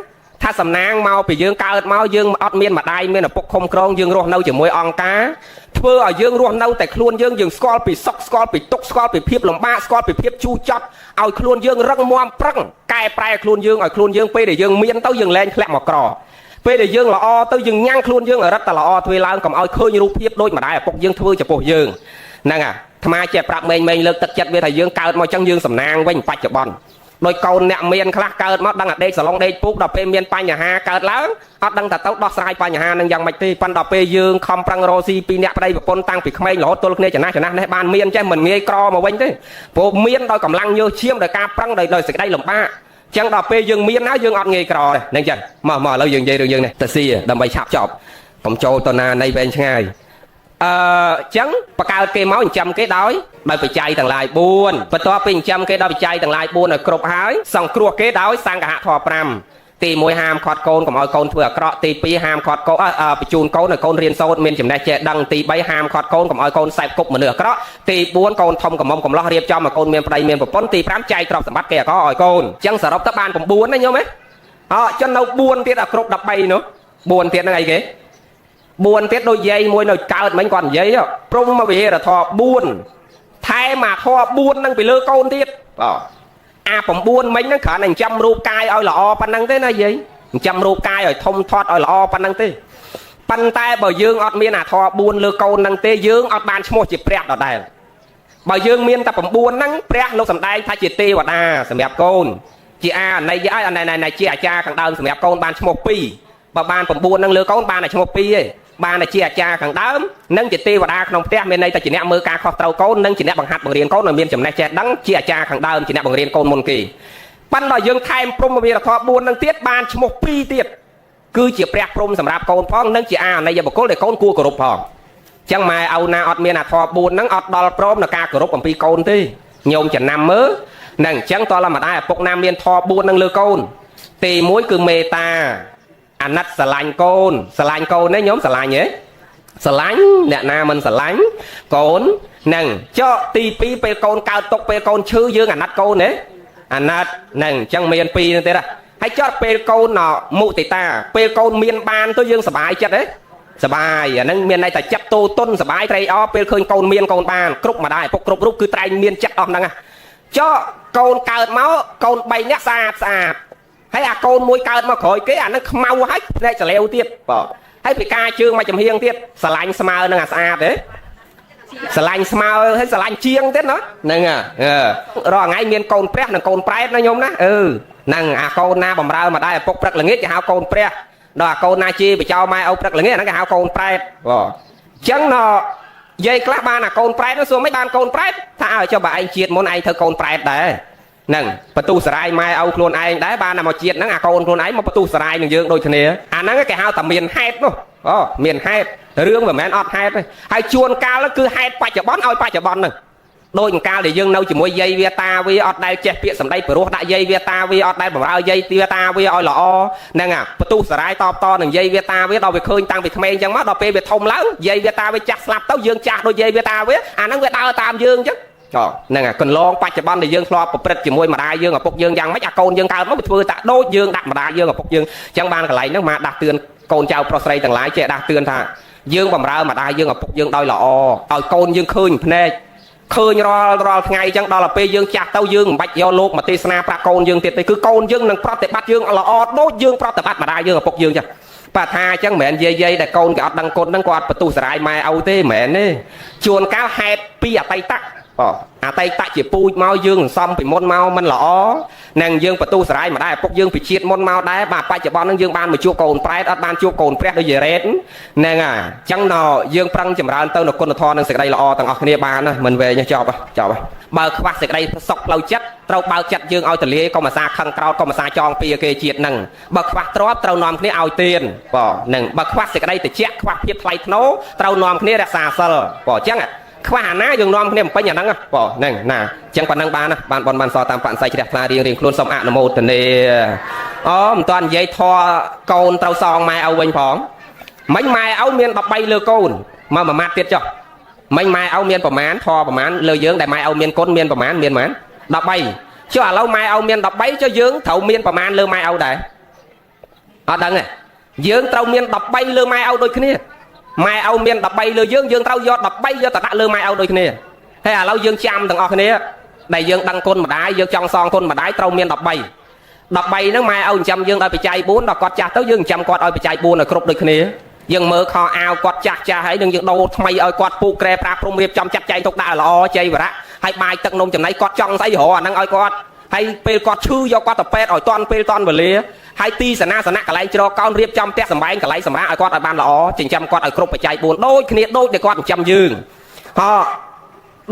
ថាសំណាងមកពីយើងកើតមកយើងអត់មានម្ដាយមានឪពុកខំក្រងយើងរស់នៅជាមួយអង្គការធ្វើឲ្យយើងរស់នៅតែខ្លួនយើងស្គាល់ពីសុខស្គាល់ពីទុក្ខស្គាល់ពីភាពលំបាកស្គាល់ពីភាពជូរចត់ឲ្យខ្លួនយើងរឹងមាំប្រឹងកែប្រែខ្លួនយើងឲ្យខ្លួនយើងពេលដែលយើងមានទៅយើងលែងធ្លាក់មកក្រពេលដែលយើងល្អទៅយើងញ៉ាំងខ្លួនយើងឲ្យរឹតតែល្អធ្វើឡើងកុំឲ្យឃើញរូបភាពដូចម្ដាយឪពុកយើងធ្វើចំពោះយើងហ្នឹងអាថ្មចេះប្រាប់ម៉េងលើកទឹកចិត្តវាថាយើងកើតមកចឹងយើងសំណាងវិញបច្ចុប្បន្នដោយកូនអ្នកមានខ្លះកើតមកដឹងតែដេកសឡុងដេកពូកដល់ពេលមានបញ្ហាកើតឡើងអត់ដឹងថាទៅដោះស្រាយបញ្ហានឹងយ៉ាងម៉េចទេប៉ុន្តែដល់ពេលយើងខំប្រឹងរកស៊ីពីអ្នកប្តីប្រពន្ធតាំងពីក្មេងរហូតទល់គ្នាចំណាស់នេះបានមានចេះមិនងាយក្រមកវិញទេព្រោះមានដោយកម្លាំងញើសឈាមដោយការប្រឹងដោយសេចក្តីលំបាកចឹងដល់ពេលយើងមានហើយយើងអត់ងាយក្រទេហ្នឹងចឹងមកឥឡូវយើងនិយាយរឿងយើងនេះទៅស៊ីដើម្បីឆាប់ចប់កុំចូលទៅណានៃវែងឆ្ងាយចឹងបកកើតគេមកចិញ្ចឹមគេដោយបច្ច័យទាំងឡាយ4បន្ទាប់ពីចិញ្ចឹមគេដោយបច្ច័យទាំងឡាយ4ឲ្យគ្រប់ហើយសង្គ្រោះគេដោយសង្ឃហធម៌ ទី1ហាមខាត់កូនកុំឲ្យកូនធ្វើអាក្រក់ទី2ហាមខាត់កូនបញ្ជូនកូនឲ្យកូនរៀនសូត្រមានចំណេះចេះដឹងទី3ហាមខាត់កូនកុំឲ្យកូនសែបគប់មនុស្សអាក្រក់ទី4កូនធំកំមុំកំឡោះរៀបចំឲ្យកូនមានប្តីមានប្រពន្ធទី5ចែកទ្រព្យសម្បត្តិគេអាក្រក់ឲ្យកូនអញ្ចឹងសរុបទៅបាន9ណាញោមហ៎ចុះនៅ4ទៀតអាគ្រប់13នោះ4ទៀតហ្នឹងអីគេ4ទៀតដូចយាយមួយនៅកើតមិញគាត់និយាយព្រំវិហារធម៌4ថែមអាធម៌4ហ្នឹងពីលើកូនទៀតអា9មិញហ្នឹងគ្រាន់តែចិញ្ចឹមរូបកាយឲ្យល្អប៉ុណ្ណឹងទេណាយាយចិញ្ចឹមរូបកាយឲ្យធំធាត់ឲ្យល្អប៉ុណ្ណឹងទេប៉ុន្តែបើយើងអត់មានអាធម៌4លើកូនហ្នឹងទេយើងអត់បានឈ្មោះជាព្រះដដែលបើយើងមានតែ9ហ្នឹងព្រះលោកសំដែងថាជាទេវតាសម្រាប់កូនជាអាណៃឲ្យណៃជាអាចារ្យខាងដើមសម្រាប់កូនបានឈ្មោះ2បើបាន9ហ្នឹងលើកូនបានតែឈ្មោះ2ទេបានតែជាអាចារ្យខាងដើមនិងជាទេវតាក្នុងផ្ទះមានន័យថាជាអ្នកមើលការខុសត្រូវកូននិងជាអ្នកបង្ហាត់បង្រៀនកូនឲ្យមានចំណេះចេះដឹងជាអាចារ្យខាងដើមជាអ្នកបង្រៀនកូនមុនគេប៉ុន្តែយើងថែមព្រំវិហារធម៌4ហ្នឹងទៀតបានឈ្មោះ2ទៀតគឺជាព្រះព្រំសម្រាប់កូនផងនិងជាអាណិយបុគ្គលដែលកូនគួរគោរពផងអញ្ចឹងម៉ែឪណាអត់មានអាធម៌4ហ្នឹងអត់ដល់ព្រមនឹងការគោរពអំពីកូនទេញោមចំណាំមើលនឹងអញ្ចឹងតើម្ដាយឪពុកណាមានធម៌4ហ្នឹងលើកូនទី1គឺមេត្តាអាណិតស្រឡាញ់កូនស្រឡាញ់កូនទេញោមស្រឡាញ់ទេស្រឡាញ់អ្នកណាមិនស្រឡាញ់កូននឹងចុះទី2ពេលកូនកើតទុកពេលកូនឈឺយើងអាណិតកូនទេអាណិតនឹងអញ្ចឹងមាន2ហ្នឹងទៀតហើយចុះពេលកូនមុទិតាពេលកូនមានបានទៅយើងសប្បាយចិត្តទេសប្បាយអាហ្នឹងមានន័យថាចិត្តតូតុនសប្បាយត្រេកអរពេលឃើញកូនមានកូនបានគ្រប់ម្ដាយឪពុកគ្រប់រូបគឺត្រែងមានចិត្តអស់ហ្នឹងចុះកូនកើតមកកូន3នាក់ស្អាតហើយអាកូនមួយកើតមកក្រោយគេអាហ្នឹងខ្មៅហើយភ្នែកចលាវទៀតបាទហើយពីការជើងមកចំហៀងទៀតស្រឡាញ់ស្មើនឹងអាស្អាតទេស្រឡាញ់ស្មើហើយស្រឡាញ់ជាងទៀតណាហ្នឹងរាល់ថ្ងៃមានកូនព្រះនិងកូនប្រែតណាញោមណាហ្នឹងអាកូនណាបំរើម្ដាយឪពុកព្រឹកល្ងាចគេហៅកូនព្រះដល់អាកូនណាជាបចោម៉ែឪព្រឹកល្ងាចហ្នឹងគេហៅកូនប្រែតបាទអញ្ចឹងយាយខ្លះបានអាកូនប្រែតនោះសួរមិនបានកូនប្រែតថាឲ្យចុះបើឯងជាតិមុនឯងធ្វើកូនប្រែតដែរហ្នឹងបន្ទូសរាយម៉ែឪខ្លួនឯងដែរបានតែមកជាតិហ្នឹងអាកូនខ្លួនឯងមកបន្ទូសរាយនឹងយើងដូចគ្នាអាហ្នឹងគេហៅថាមានហេតុនោះមានហេតុរឿងមិនមែនអត់ហេតុទេហើយជួនកាលគឺហេតុបច្ចុប្បន្នឲ្យបច្ចុប្បន្នហ្នឹងដូចកាលដែលយើងនៅជាមួយយាយវាតាវាអត់ដែលចេះពាក្យសម្ដីព្រោះដាក់យាយវាតាវាអត់ដែលបម្រើយាយវាតាវាឲ្យល្អហ្នឹងបន្ទុះសរាយតបតនឹងយាយវាតាវាដល់វាឃើញតាំងពីក្មេងអញ្ចឹងមកដល់ពេលវាធំឡើងយាយវាតាវាចាស់ស្លាប់ទៅយើងចាស់ដូចយាយវាតាវាអាហ្នឹងវាដើរតាមយើងអញ្ចឹងហ្នឹងកន្លងបច្ចុប្បន្នដែលយើងធ្លាប់ប្រព្រឹត្តជាមួយម្ដាយយើងឪពុកយើងយ៉ាងម៉េចអាកូនយើងកើតមកវាធ្វើតាដូចយើងដាក់ម្ដាយយើងឪពុកយើងអញ្ចឹងបានកន្លែងហ្នឹងមកដាស់តឿនកូនចៅប្រុសស្រីទាំងឡាយចេះដាស់តឿនថាយើងបម្រើម្ដាយយើងឪពុកយើងដោយល្អឲ្យកូនយើងឃើញភ្នែកឃើញរាល់ថ្ងៃអញ្ចឹងដល់ពេលយើងចាស់ទៅយើងមិនបាច់យកលោកមកទេសនាប្រាប់កូនយើងទៀតទេគឺកូនយើងនឹងប្រតិបត្តិយើងល្អដូចយើងប្រតិបត្តិម្ដាយយើងឪពុកយើងចឹងបាទថាអញ្ចឹងមិនមែនយាយដែលកូនគេអត់ដឹងគុណហ្នឹងគាត់បន្ទុះសរាយម៉ែឪទេមិនមែនទេជួនកាលហេតុពីអតីតអតីតជាពូជមកយើងសន្សំពីមុនមកមិនល្អនឹងយើងបន្ទុះសរាយម្ដាយឪពុកយើងពីជាតិមុនមកដែរបាទបច្ចុប្បន្នហ្នឹងយើងបានមកជួបកូនប្រែតអត់បានជួបកូនព្រះដូចយាយរ៉េតហ្នឹងហើយអញ្ចឹងយើងប្រឹងចម្រើនទៅនៅគុណធម៌និងសេចក្តីល្អទាំងអស់គ្នាបានណាមិនវែងចប់បើខ្វះសេចក្តីសុខផ្លូវចិត្តត្រូវបើកចិត្តយើងឲ្យទលាយកុំអាសាខឹងក្រោតកុំអាសាចងពីគេជាតិហ្នឹងបើខ្វះទ្រព្យត្រូវនាំគ្នាឲ្យទានហ្នឹងបើខ្វះសេចក្តីតិចខ្វះភាពថ្លៃថ្នូរត្រូវនាំគ្នារក្សាសិលអញ្ចឹងខ្វះអាណាយើងនាំគ្នាបំពេញអាហ្នឹងហ្នឹងណាអញ្ចឹងប៉ុណ្ណឹងបានណាបានបនបានសតាមបរិស័យជ្រះថ្លារៀងខ្លួនសូមអនុមោទនាមិនតាន់និយាយធေါ်កូនត្រូវសងម៉ែឪវិញផងមិញម៉ែឪមាន13លើកូនមកមួយម៉ាត់ទៀតចុះមិញម៉ែឪមានប្រមាណធေါ်ប្រមាណលើយើងដែលម៉ែឪមានគុណមានប្រមាណមានប្រមាណ13ចុះឥឡូវម៉ែឪមាន13ចុះយើងត្រូវមានប្រមាណលើម៉ែឪដែរអត់ដឹងទេយើងត្រូវមាន13លើម៉ែឪដូចគ្នាម៉ែឪមាន13លើយើងត្រូវយក13យកទៅដាក់លើម៉ែឪដូចគ្នាហើយឥឡូវយើងចាំទាំងអស់គ្នាដែលយើងដឹងគុណម្ដាយយើងចង់សងគុណម្ដាយត្រូវមាន13ហ្នឹងម៉ែឪចិញ្ចឹមយើងដោយបច្ច័យ4ដល់គាត់ចាស់ទៅយើងចិញ្ចឹមគាត់ឲ្យបច្ច័យ4ឲ្យគ្រប់ដូចគ្នាយើងមើលខោអាវគាត់ចាស់ហើយនឹងយើងដូរថ្មីឲ្យគាត់ពូកក្រែប្រាព្រំរៀបចំចាត់ចែងទុកដាក់ល្អជ័យវរៈហើយបាយទឹកនំចំណីគាត់ចង់ស្អីរកអាហ្នឹងឲ្យគាត់ហើយពេលគាត់ឈឺយកគាត់ទៅពេទ្យឲ្យតាន់ពេលតាន់វេលាហើយទីសនាសនៈកន្លែងជ្រកកោនរៀបចំផ្ទះសម្បែងកន្លែងសម្រាប់ឲ្យគាត់ឲ្យបានល្អចិញ្ចឹមគាត់ឲ្យគ្រប់បច្ច័យ4ដូចគ្នាដូចដែលគាត់ចិញ្ចឹមយើង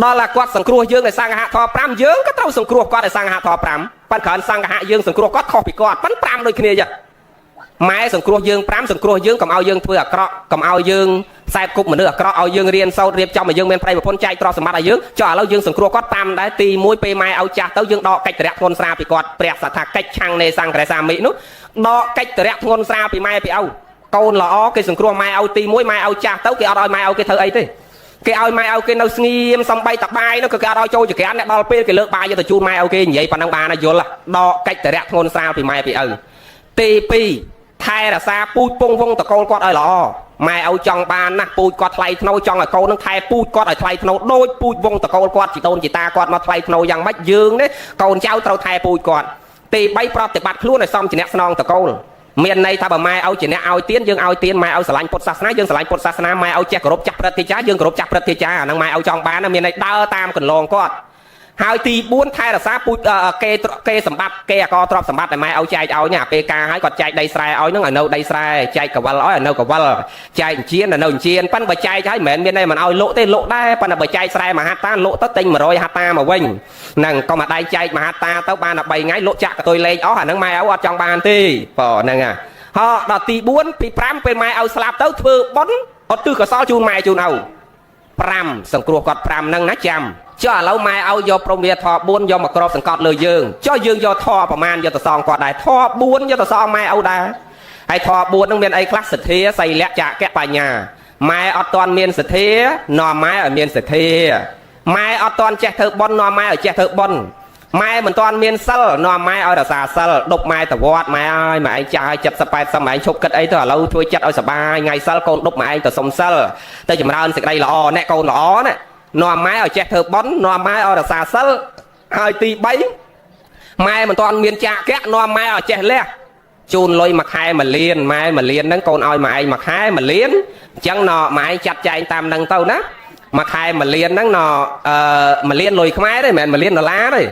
ដល់តែគាត់សង្គ្រោះយើងដោយសង្ឃៈធម៌5យើងក៏ត្រូវសង្គ្រោះគាត់ដោយសង្ឃៈធម៌5ប៉ុន្តែគ្រាន់សង្ឃៈយើងសង្គ្រោះគាត់ខុសពីគាត់ប៉ុន្តែ5ដូចគ្នាចឹងម៉ែសង្គ្រោះយើង5សង្គ្រោះយើងកុំឲ្យយើងធ្វើអាក្រក់កុំឲ្យយើង ខ្សែគប់មនុស្សអាក្រក់ឲ្យយើងរៀនសូត្ររៀបចំឲ្យយើងមានប្រៃប្រពន្ធចែកទ្រព្យសម្បត្តិឲ្យយើងចុះឥឡូវយើងសង្គ្រោះគាត់តាមដែរទី1ពេលម៉ែឲ្យចាស់ទៅយើងដកកិច្ចតរៈធ្ងន់ស្រាលពីគាត់ព្រះសថាកិច្ចឆាំងនៃសង្ឃរសាមិនោះដកកិច្ចតរៈធ្ងន់ស្រាលពីម៉ែពីឪកូនល្អគេសង្គ្រោះម៉ែឲ្យទី1ម៉ែឲ្យចាស់ទៅគេអត់ឲ្យម៉ែឲ្យគេធ្វើអីទេគេឲ្យម៉ែឲ្យគេនៅស្ងៀមសំបីតបាយនោះក៏គេអត់ឲ្យចូលចក្រានអ្នកដល់ពេលគេលើកបាយយកទៅជូនម៉ែឲ្យគេនិយាយប៉ុណ្ណឹងបានយល់ដកកិច្ចតរៈធ្ងន់ស្រាលពីម៉ែពីឪទី2ថែរក្សាពូជពងវងតកូលគាត់ឲ្យល្អម៉ែឲ្យចង់បានណាស់ពូជគាត់ថ្លៃធ្នូចង់ឲ្យកូននឹងថែពូជគាត់ឲ្យថ្លៃធ្នូដូចពូជវងតកូលគាត់ជីដូនជីតាគាត់មកថ្លៃធ្នូយ៉ាងម៉េចយើងនេះកូនចៅត្រូវថែពូជគាត់ទី3ប្រតិបត្តិខ្លួនឲ្យសមជាអ្នកស្នងតកូលមានន័យថាបើម៉ែឲ្យជាអ្នកឲ្យទានយើងឲ្យទានម៉ែឲ្យស្រឡាញ់ពុទ្ធសាសនាយើងស្រឡាញ់ពុទ្ធសាសនាម៉ែឲ្យចេះគោរពចាស់ព្រឹទ្ធាចារ្យយើងគោរពចាស់ព្រឹទ្ធាចារ្យអានឹងម៉ែឲ្យចង់បានមានន័យដើរតាមកន្លងគាត់ហើយទី4ថែរក្សាពូជគេសម្បត្តិគេអកទ្រព្យសម្បត្តិដែលម៉ែឲ្យចែកឲ្យអាពេលការឲ្យគាត់ចែកដីស្រែឲ្យនឹងឲ្យនៅដីស្រែចែកកវលឲ្យនៅកវលចែកអញ្ជៀននៅអញ្ជៀនប៉ិនបើចែកឲ្យមិនមែនមានន័យមិនឲ្យលក់ទេលក់ដែរប៉ុន្តែបើចែកស្រែមហាតាលក់ទៅទិញ100ហតាមកវិញហ្នឹងក៏មកដៃចែកមហាតាទៅបានតែ3ថ្ងៃលក់ចាក់កតុយលេខអស់អាហ្នឹងម៉ែឲ្យអត់ចង់បានទេប៉ហ្នឹងដល់ទី4ពី5ពេលម៉ែឲ្យស្លាប់ទៅធ្វើបុណ្យអត់ទិសកសលជូនម៉ែជូនឪ5សង្គ្រោះគាត់5ហ្នឹងណាចាំចុះឥឡូវម៉ែឲ្យយកព្រមវាធម៌4យកមកក្របសង្កត់លើយើងចុះយើងយកធម៌ប្រមាណយកទៅសងគាត់ដែរធម៌4យកទៅសងម៉ែឲ្យដែរហើយធម៌4ហ្នឹងមានអីខ្លះសទ្ធាសីលៈចក្រៈបញ្ញាម៉ែអត់ទាន់មានសទ្ធានាំម៉ែឲ្យមានសទ្ធាម៉ែអត់ទាន់ចេះធ្វើបុណ្យនាំម៉ែឲ្យចេះធ្វើបុណ្យម៉ែមិនទាន់មានសិលនាំម៉ែឲ្យរក្សាសិលដប់ម៉ែទៅវត្តម៉ែឲ្យម៉ែឯងចាយ70 80ម៉ែឯងឈប់គិតអីទៅឥឡូវជួយចិត្តឲ្យសបាយថ្ងៃសិលកូនដប់ម៉ែឯងទៅសុំសិលទៅចម្រើនសេចក្តីល្អអ្នកកូនល្អណានាំម៉ែឲ្យចេះធ្វើបុណ្យនាំម៉ែឲ្យរក្សាសិលហើយទី3ម៉ែមិនទាន់មានចាកៈនាំម៉ែឲ្យចេះលះជូនលុយមួយខែ1លានម៉ែ1លានហ្នឹងកូនឲ្យម៉ែឯងមួយខែ1លានអញ្ចឹងណម៉ែឯងចាត់ចែងតាមហ្នឹងទៅណាមួយខែ1លានហ្នឹងណ1លានលុយខ្មែរទេមិនមែន1លានដុល្លារទេ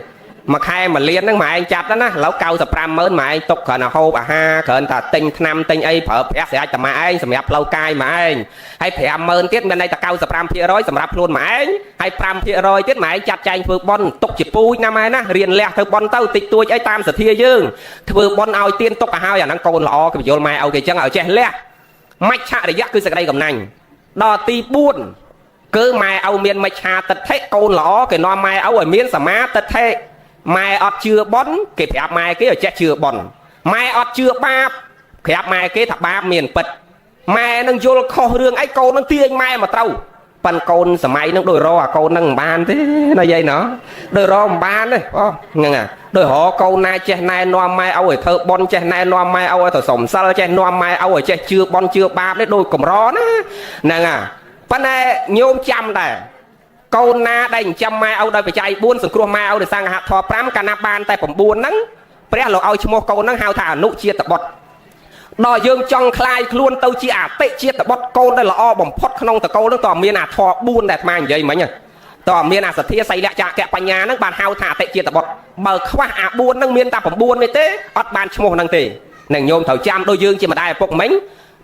មួយខែ1លានហ្នឹងម៉ែឯងចាត់ណាឥឡូវ950000ម៉ែឯងទុកគ្រាន់តែហូបអាហារគ្រាន់តែទិញថ្នាំទិញអីប្រើប្រាស់ស្រេចតែម៉ែឯងសម្រាប់ផ្លូវកាយម៉ែឯងហើយ50000ទៀតមានន័យតែ95%សម្រាប់ខ្លួនម៉ែឯងហើយ5%ទៀតម៉ែឯងចាត់ចែងធ្វើបុណ្យទុកជាពូជណាម៉ែណារៀនលះធ្វើបុណ្យទៅតិចតួចអីតាមសទ្ធាយើងធ្វើបុណ្យឲ្យទានទុកឲ្យហើយអាហ្នឹងកូនល្អគេបញ្យល់ម៉ែឲ្យគេអញ្ចឹងឲ្យចេះលះមច្ឆរិយៈគឺសេចក្តីកំណាញ់ដល់ទី4គឺម៉ែឲ្យមានមច្ឆាទិដ្ឋិកូនល្អគេនាំម៉ែឲ្យមានសមាទិដ្ឋិម៉ែអត់ជឿបុណ្យគេប្រាប់ម៉ែគេឲ្យចេះជឿបុណ្យម៉ែអត់ជឿបាបប្រាប់ម៉ែគេថាបាបមានពិតម៉ែនឹងយល់ខុសរឿងអីកូននឹងទាញម៉ែមកត្រូវប៉ិនកូនសម័យនឹងដូចរកអាកូននឹងមិនបានទេណាយាយណោះដូចរកមិនបានទេហ្នឹងដូចរកកូនណាចេះណែនាំម៉ែឲ្យធ្វើបុណ្យចេះណែនាំម៉ែឲ្យទៅសុំសិលចេះនាំម៉ែឲ្យចេះជឿបុណ្យជឿបាបនេះដូចកំរណាហ្នឹងប៉ុន្តែញោមចាំដែរកូនណាដែលចិញ្ចឹមម៉ែឲ្យដោយបច្ច័យ4សង្គ្រោះម៉ែឲ្យដោយសង្ឃហធម៌5កាលណាបានតែ9ហ្នឹងព្រះលោកឲ្យឈ្មោះកូនហ្នឹងហៅថាអនុជាតិបុត្រដល់យើងចង់คลายខ្លួនទៅជាអតិជាតិបុត្រកូនដែលល្អបំផុតក្នុងតកូលហ្នឹងតើមានអាធម៌4ដែលអាត្មានិយាយមិញតើមានអាសទ្ធាសីលៈចក្រៈបញ្ញាហ្នឹងបានហៅថាអតិជាតិបុត្របើខ្វះអា4ហ្នឹងមានតែ9នេះទេអត់បានឈ្មោះហ្នឹងទេនឹងញោមត្រូវចាំដូចយើងជាម្ដាយឪពុកមិញ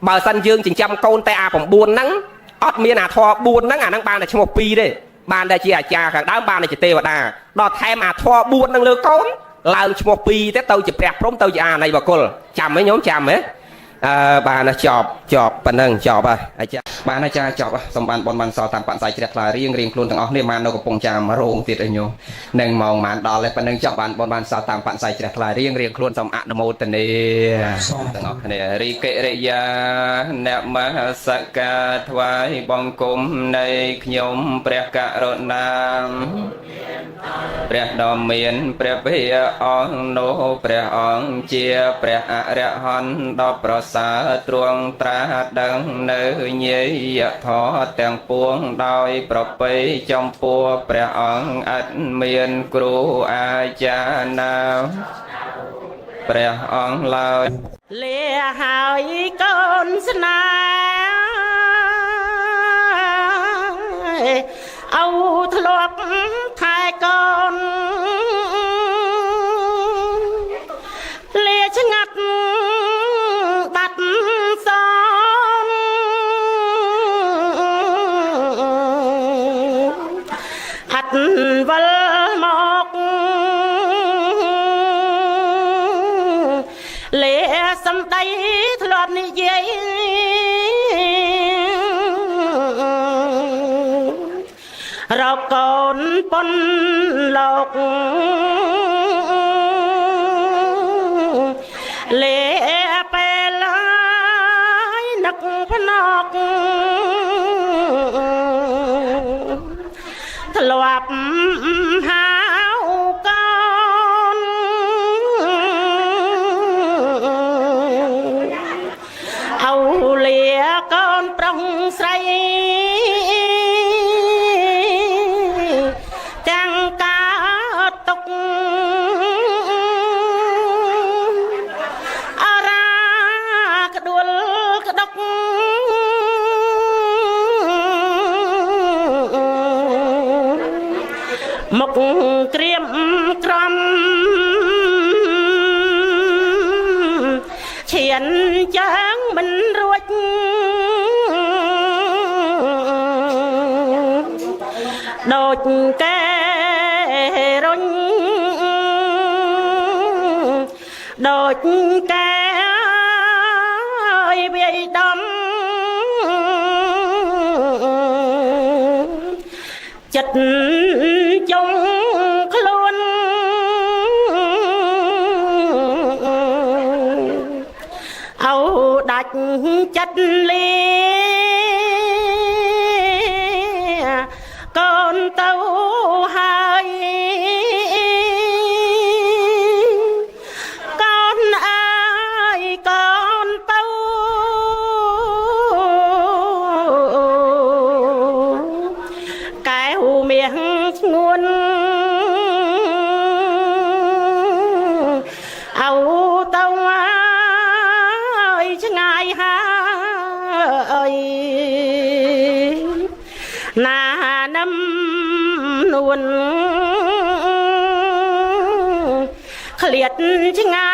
បើសិនយើងចិញ្ចឹមកូនតែអា9ហ្នឹងអត់មានអាធម៌4ហ្នឹងអាហ្នឹងបានតែឈ្មោះ2ទេបានតែជាអាចារ្យខាងដើមបានតែជាទេវតាដល់ថែមអាធម៌4នឹងលើកូនឡើងឈ្មោះ2ទេទៅជាព្រះព្រំទៅជាអាណៃបកុលចាំហ៎ញោមចាំហ៎បានចប់ប៉ុណ្ណឹងចប់ហើយអាចារ្យបានអាចារ្យចប់សំបានបនបានសល់តាមបច្ច័យជ្រះថ្លារៀងខ្លួនទាំងអស់គ្នាបាននៅកំពង់ចាមរោងទៀតឯញោមនឹងម៉ោងបានដល់ហើយប៉ុណ្ណឹងចប់បានបនបានសល់តាមបច្ច័យជ្រះថ្លារៀងខ្លួនសូមអនុមោទនាទាំងអស់គ្នារីកិរិយាអ្នកមហសកាថ្វាយបង្គំនៃខ្ញុំព្រះករុណាព្រះដ៏មានព្រះភិយអង្គនោះព្រះអង្គជាព្រះអរហន្តដ៏ប្រសើរទ្រង់ត្រាស់ដឹងនៅញាយធម៌ទាំងពួងដោយប្រពៃចំពោះព្រះអង្គអត់មានគ្រូអាចារ្យណាព្រះអង្គឡើយលាហើយកូនស្នេហ៍អូធ្លាប់ថែកូនលាឆ្ងាត់បាត់សនអត់វិលមកលាសំដីធ្លាប់និយាយ កូនប៉ុនលោកលេពេលហើយនឹកភ្នក់ធ្លាប់ហៅកូនអូលាកូនប្រុសស្រីទាំងកើតទុកអរាក្ដួលក្ដុកមកក្រៀមក្រំឈានចាងមិនរួចដូចកែរុញដូចកែវាយដំចិត្តចុងខ្លួនអូដាច់ចិត្តលាកូនទៅហើយកូនអើយកូនទៅកែវមាសស្ងួនអូទៅហើយឆ្ងាយហើយណានឹមនួនឃ្លាតឆ្ងា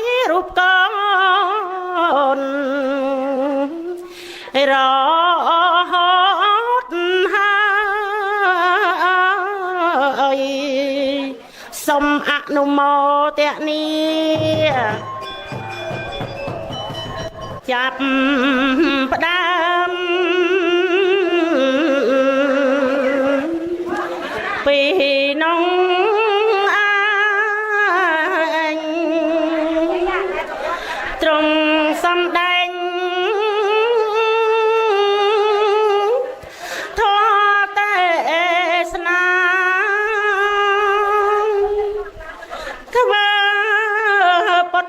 យរូបកូនរហូតហើយសូមអនុមោទនាចាប់ផ្ដើមពីនងអញត្រង់សំដែងធម៌ទេសនាក្បើពត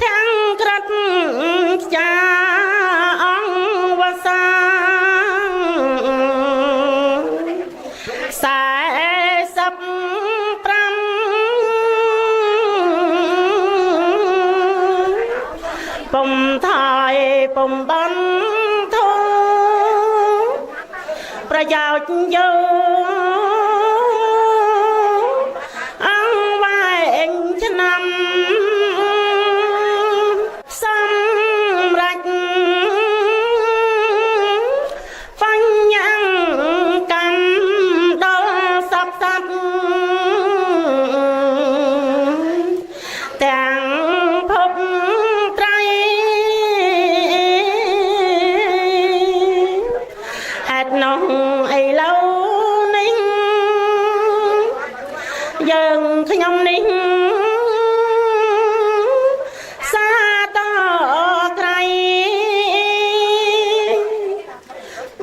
ទាំងក្រិតចាអង្គវសា45 ពុំថយពុំបានធូរប្រយោជន៍យោអង្វែងឆ្នាំសម្រាប់បញ្ញាកម្មដល់សពសត្វទាំងភពត្រៃអត់នោះឥឡូវនេះយើងខ្ញុំនេះសាតត្រៃ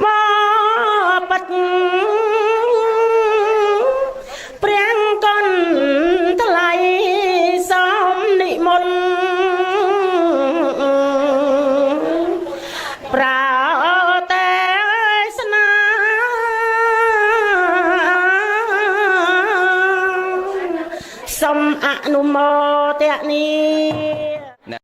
មកបាត់ព្រះកុនថ្លៃសំនិមន្តប្រើទេសនាសូមអនុមោទនា